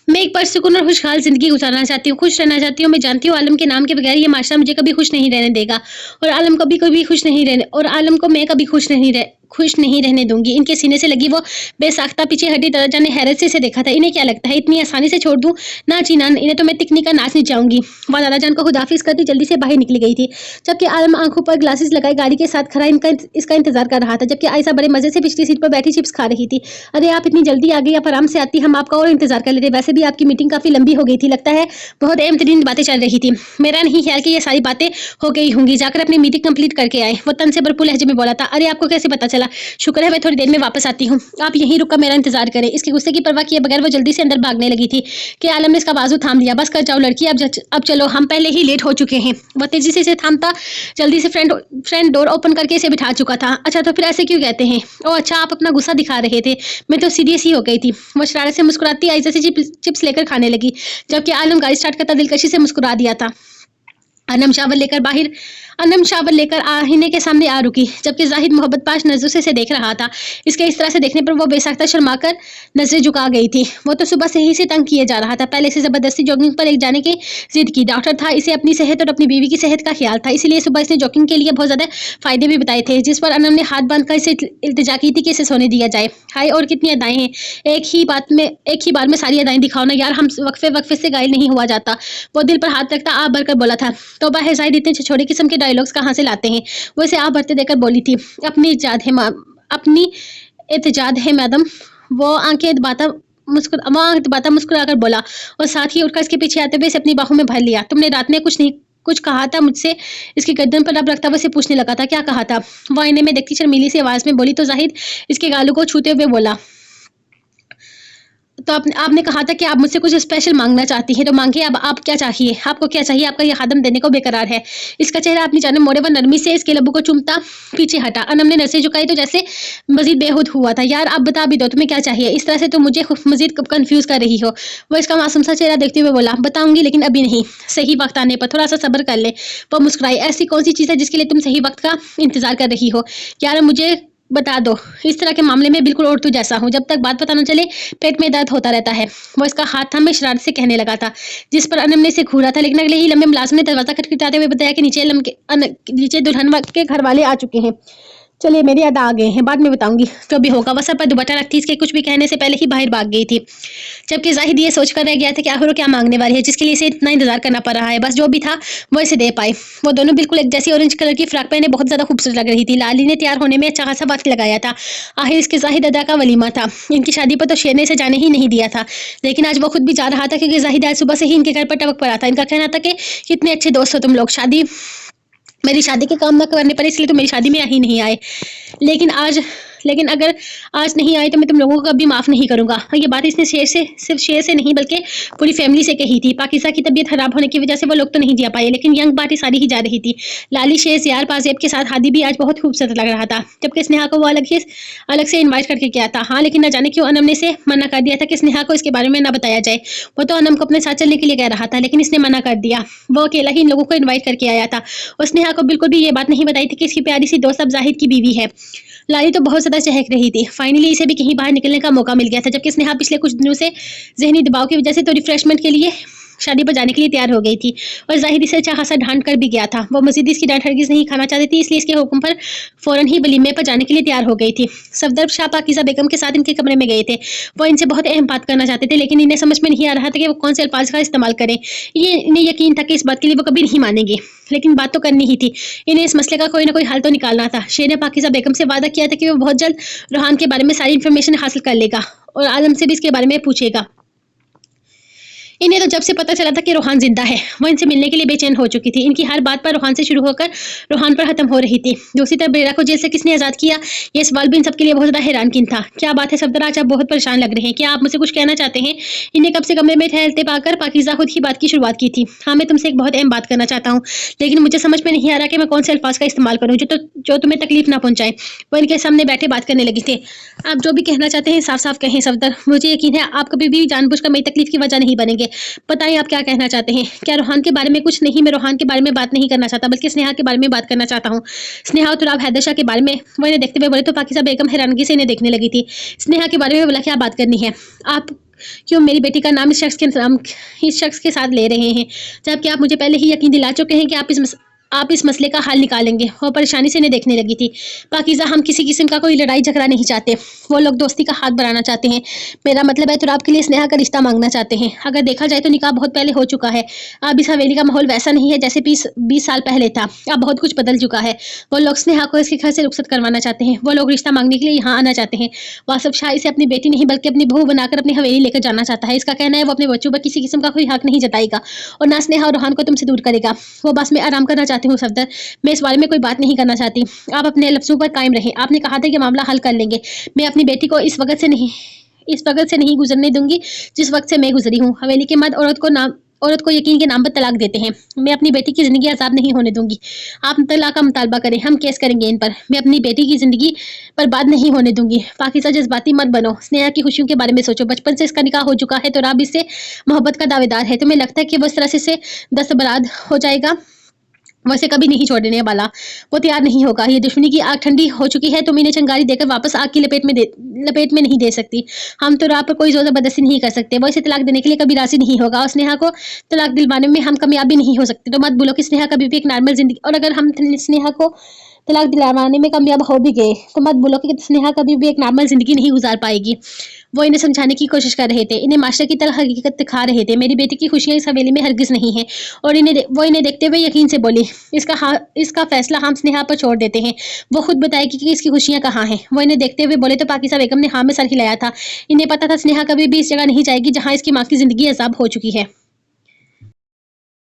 मैं एक पुरसुकून और खुशहाल ज़िंदगी गुज़ारना चाहती हूँ, खुश रहना चाहती हूँ। मैं जानती हूँ आलम के नाम के बगैर ये माशरा मुझे कभी खुश नहीं रहने देगा और आलम को भी कभी खुश नहीं रहने और आलम को मैं कभी खुश नहीं रहने दूँगी। इनके सीने से लगी वो बेसाख्ता पीछे हड्डी दादा जान ने हैरत से इसे देखा था। इन्हें क्या लगता है इतनी आसानी से छोड़ दूँ? ना जी ना, इन्हें तो मैं तिकनी का नाच नचाऊँगी। वह दादा जान को खुदाफिज़ करती जल्दी से बाहर निकली गई थी, जबकि आलम आँखों पर ग्लासेस लगाए गाड़ी के साथ खड़ा इसका इंतज़ार कर रहा था, जबकि आयशा बड़े मज़े से पिछली सीट पर बैठी चिप्स खा रही थी। अरे आप इतनी जल्दी आ गई, आप आराम से आती, हम आपका और इंतज़ार कर लेते। वैसे भी आपकी मीटिंग काफ़ी लंबी हो गई थी, लगता है बहुत अहम तरीन बातें चल रही थी। मेरा नहीं ख्याल कि ये सारी बातें हो गई होंगी, जाकर अपनी मीटिंग कंप्लीट करके आए। वो तन से भरपूर लहजे में बोला था। अरे आपको कैसे पता चला? शुक्र है मैं थोड़ी देर में वापस आती हूँ, आप यहीं रुक कर मेरा इंतजार करें। इसके गुस्से की परवाह किए बगैर वो जल्दी से अंदर भागने लगी थी कि आलम ने इसका बाजू थाम लिया। बस कर जाओ लड़की, अब चलो, हम पहले ही लेट हो चुके हैं। वो तेजी से इसे थामता जल्दी से फ्रंट डोर ओपन करके इसे बिठा चुका था। अच्छा तो फिर ऐसे क्यों कहते हैं? ओह अच्छा, आप अपना गुस्सा दिखा रहे थे, मैं तो सीरियस ही हो गई थी। वो शरारत से मुस्कुराती आयशा से चिप्स लेकर खाने लगी, जबकि आलम गाड़ी स्टार्ट करता दिलकशी से मुस्कुरा दिया था। अनम शावर लेकर आईने के सामने आ रुकी, जबकि जाहिद मोहब्बत पाश नजरों से इसे देख रहा था। इसके इस तरह से देखने पर वो बेसाख्ता शर्माकर नजरें झुका गई थी। वो तो सुबह से ही से तंग किए जा रहा था। पहले से जबरदस्ती जॉगिंग पर एक जाने की जिद की। डॉक्टर था, इसे अपनी सेहत और अपनी बीवी की सेहत का ख्याल था, इसलिए सुबह इसने जॉगिंग के लिए बहुत ज्यादा फायदे भी बताए थे, जिस पर अनम ने हाथ बांध कर इसे इल्तिजा की थी कि इसे सोने दिया जाए। हाय और कितनी अदाएं हैं, एक ही बार में सारी अदाएं दिखाओ ना यार, हम वक्फे से घायल नहीं हुआ जाता। वो दिल पर हाथ रखता आप भरकर बोला था। तौबा है जाहिद, इतने छोटे किस्म के डायलॉग्स कहाँ से लाते हैं? वो इसे आप भरते देकर बोली थी। अपनी इत्जाद है मैडम। वो आंखें दबाता मुस्कुरा कर बोला और साथ ही उठकर इसके पीछे आते हुए इसे अपनी बाहों में भर लिया। तुमने रात में कुछ कहा था मुझसे? इसकी गर्दन पर रब रखता हुआ इसे पूछने लगा था। क्या कहा था? वो आईने में देखती शर्मीली सी आवाज में बोली तो जाहिद इसके गालों को छूते हुए बोला, तो आपने कहा था कि आप मुझसे कुछ स्पेशल मांगना चाहती हैं, तो मांगिए। अब आप क्या चाहिए? आपको क्या चाहिए? आपका ये खादम देने को बेकरार है। इसका चेहरा अपनी जाने मोड़े व नरमी से इसके लबों को चूमता पीछे हटा। अनम ने नसें झुकाई तो जैसे मजीद बेहूद हुआ था। यार आप बता भी दो, तुम्हें क्या चाहिए? इस तरह से तुम मुझे मजीद कंफ्यूज कर रही हो। वो इसका मासूम सा चेहरा देखते हुए बोला, बताऊंगी लेकिन अभी नहीं, सही वक्त आने पर, थोड़ा सा सब्र कर ले। वो मुस्कुराई, ऐसी कौन सी चीज़ है जिसके लिए तुम सही वक्त का इंतजार कर रही हो? यार मुझे बता दो। इस तरह के मामले में बिल्कुल औरतों जैसा हूँ, जब तक बात पता न चले पेट में दर्द होता रहता है। वो इसका हाथ था, मैं शरारत से कहने लगा था, जिस पर अनम ने इसे घूरा था। लेकिन अगले ही लम्बे मुलाजिम ने दरवाजा खटखटाते हुए बताया कि नीचे दुल्हन के घर वाले आ चुके हैं। चलिए मेरी अदा आ गए हैं, बाद में बताऊंगी जो भी होगा। वह सर पर दुपट्टा रखती इसके कुछ भी कहने से पहले ही बाहर भाग गई थी, जबकि जाहिद ये सोचकर रह गया था कि आखिर वो क्या मांगने वाली है जिसके लिए इसे इतना इंतजार करना पड़ रहा है। बस जो भी था वो इसे दे पाए। वो दोनों बिल्कुल एक जैसी ऑरेंज कलर की फ्रॉक पहने बहुत ज्यादा खूबसूरत लग रही थी। लाली ने तैयार होने में अच्छा खासा वक्त लगाया था। आखिर इसके जाहिद अदा का वलीमा था। इनकी शादी पर तो शेर ने इसे जाने ही नहीं दिया था, लेकिन आज वो खुद भी जा रहा था क्योंकि जाहिद आज सुबह से ही इनके घर पर टपक पड़ा था। इनका कहना था कि कितने अच्छे दोस्त हो तुम लोग, मेरी शादी के काम न करने पर इसलिए तो मेरी शादी में ही नहीं आए, लेकिन अगर आज नहीं आए तो मैं तुम लोगों को कभी माफ़ नहीं करूंगा। ये बात इसने सिर्फ शेर से नहीं बल्कि पूरी फैमिली से कही थी। पाकिज़ा की तबीयत खराब होने की वजह से वो लोग तो नहीं जा पाए, लेकिन यंग पार्टी सारी ही जा रही थी। लाली, शेर, यार, पाजेब के साथ हादी भी आज बहुत खूबसूरत लग रहा था, जबकि स्नेहा को वो अलग से इन्वाइट करके किया था। हाँ, लेकिन न जाने क्यों अनम ने इसे मना कर दिया था कि स्नेहा को इसके बारे में ना बताया जाए। वो तो अनम को अपने साथ चलने के लिए कह रहा था, लेकिन इसने मना कर दिया। वो अकेला ही इन लोगों को इन्वाइट करके आया था और स्नेहा को बिल्कुल भी ये बात नहीं बताई थी कि इसकी प्यारी सी दोस्त अब जाहिद की बीवी है। लाली तो बहुत ज्यादा चहक रही थी। फाइनली इसे भी कहीं बाहर निकलने का मौका मिल गया था, जबकि स्नेहा पिछले कुछ दिनों से जहनी दबाव की वजह से तो रिफ्रेशमेंट के लिए शादी पर जाने के लिए तैयार हो गई थी और जाहिद इसे अच्छा खासा ढांढ कर भी गया था। वो मजीद इसकी डांट हरगिज नहीं खाना चाहती थी, इसलिए इसके हुक्म पर फौरन ही वलीमे पर जाने के लिए तैयार हो गई थी। सफदर शाह पाकिज़ा बेगम के साथ इनके कमरे में गए थे। वो इनसे बहुत अहम बात करना चाहते थे, लेकिन इन्हें समझ में नहीं आ रहा था कि वो कौन से अल्फाज का इस्तेमाल करें। इन्हें यकीन था कि इस बात के लिए वो कभी नहीं मानेंगे, लेकिन बात तो करनी ही थी। इन्हें इस मसले का कोई ना कोई हल तो निकालना था। शेर ने पाकिज़ा बेगम से वादा किया था कि वो बहुत जल्द रोहान के बारे में सारी इन्फॉर्मेशन हासिल कर लेगा और आलम से भी इसके बारे में पूछेगा। इन्हें तो जब से पता चला था कि रोहान जिंदा है, वो इनसे मिलने के लिए बेचैन हो चुकी थी। इनकी हर बात पर रोहान से शुरू होकर रोहान पर खत्म हो रही थी। दूसरी तरफ बरेरा को जेल से किसने आजाद किया, ये सवाल भी इन सबके लिए बहुत ज्यादा हैरानकिन था। क्या बात है सफदर, आज आप बहुत परेशान लग रहे हैं, क्या आप मुझसे कुछ कहना चाहते हैं? इन्हें कब से कमरे में ठहरते पाकर पाकिज़ा खुद ही बात की शुरुआत की थी। हाँ, मैं तुमसे एक बहुत अहम बात करना चाहता हूँ, लेकिन मुझे समझ में नहीं आ रहा कि मैं कौन से अल्फाज का इस्तेमाल करूँ जो तुम्हें तकलीफ ना पहुंचाए। वो इनके सामने बैठे बात करने लगी थे। आप जो भी कहना चाहते हैं साफ साफ कहें सफदर, मुझे यकीन है आप कभी भी जानबूझकर मेरी तकलीफ की वजह नहीं बनेंगे। बताएं आप क्या कहना चाहते हैं? क्या रोहान के बारे में? कुछ नहीं, मैं रोहान के बारे में बात नहीं करना चाहता, बल्कि स्नेहा के बारे में बात करना चाहता हूँ। स्नेहा और तुराब हैदर शाह के बारे में। वो इन्हें देखते हुए बोले तो पाकिज़ा बेगम हैरानगी से इन्हें देखने लगी थी। स्नेहा के बारे में बोला, क्या बात करनी है? आप क्यों मेरी बेटी का नाम इस शख्स के साथ ले रहे हैं, जबकि आप मुझे पहले ही यकीन दिला चुके हैं कि आप इस मसले का हल निकालेंगे। वो परेशानी से इन्हें देखने लगी थी। पाकिज़ा, हम किसी किस्म का कोई लड़ाई झगड़ा नहीं चाहते, वो लोग दोस्ती का हाथ बढ़ाना चाहते हैं। मेरा मतलब है तुराब के लिए स्नेहा का रिश्ता मांगना चाहते हैं। अगर देखा जाए तो निकाह बहुत पहले हो चुका है। अब इस हवेली का माहौल वैसा नहीं है जैसे 20 साल पहले था। अब बहुत कुछ बदल चुका है। वो लोग स्नेहा को इसके घर से रुखसत करवाना चाहते हैं। वो लोग रिश्ता मांगने के लिए यहाँ आना चाहते हैं। वासिफ शाह इसे अपनी बेटी नहीं बल्कि अपनी बहू बनाकर अपनी हवेली लेकर जाना चाहता है। इसका कहना है वो अपने बच्चों पर किसी किस्म का कोई हक नहीं जताएगा और ना स्नेहा और रोहान को तुमसे दूर करेगा। वो बस मैं आराम करना चाहती हूँ सफदर, मैं इस बारे में कोई बात नहीं करना चाहती। आप अपने लफ्ज़ों पर कायम रहें। आपने कहा था कि मामला हल कर लेंगे। मैं अपनी बेटी को इस वक्त से नहीं गुजरने दूंगी जिस वक्त से मैं गुजरी हूँ। हवेली के मर्द औरत को यकीन के नाम पर तलाक देते हैं। मैं अपनी बेटी की ज़िंदगी आज़ाद नहीं होने दूंगी। आप तलाक का मुतालबा करें, हम केस करेंगे इन पर। मैं अपनी बेटी की ज़िंदगी बर्बाद नहीं होने दूंगी। पाकिज़ा, जज्बाती मत बनो। स्नेहा की खुशियों के बारे में सोचो। बचपन से इसका निकाह हो चुका है तो राब इससे मोहब्बत का दावेदार है। तुम्हें लगता है कि वो इस तरह से दस्तबराद हो जाएगा? वैसे कभी नहीं छोड़ने वाला, वो तैयार नहीं होगा। ये दुश्मनी की आग ठंडी हो चुकी है, तुम इन्हें चंगारी देकर वापस आग की लपेट में नहीं दे सकती। हम तो रात पर कोई जोर जबरदस्ती नहीं कर सकते। वो इसे तलाक देने के लिए कभी राजी नहीं होगा और स्नेहा को तलाक दिलवाने में हम कामयाब भी नहीं हो सकते। तो मत बोलो कि स्नेहा कभी भी एक नॉर्मल जिंदगी, और अगर हम स्नेहा को तलाक दिलवाने में कामयाब हो भी गए तो मत बोलो कि स्नेहा कभी भी एक नॉर्मल जिंदगी नहीं गुजार पाएगी। वो इन्हें समझाने की कोशिश कर रहे थे, इन्हें माशरे की तरह हकीकत दिखा रहे थे। मेरी बेटी की खुशियां इस हवेली में हरगिज नहीं है। और वो इन्हें देखते हुए यकीन से बोली, इसका फैसला हम स्नेहा पर छोड़ देते हैं। वो खुद बताएगी कि इसकी खुशियां कहाँ हैं। वो इन्हें देखते हुए बोले तो पाकिज़ा बेगम ने हाँ में सर हिलाया था। इन्हें पता था स्नेहा कभी भी इस जगह नहीं जाएगी जहाँ इसकी माँ की जिंदगी अजाब हो चुकी है।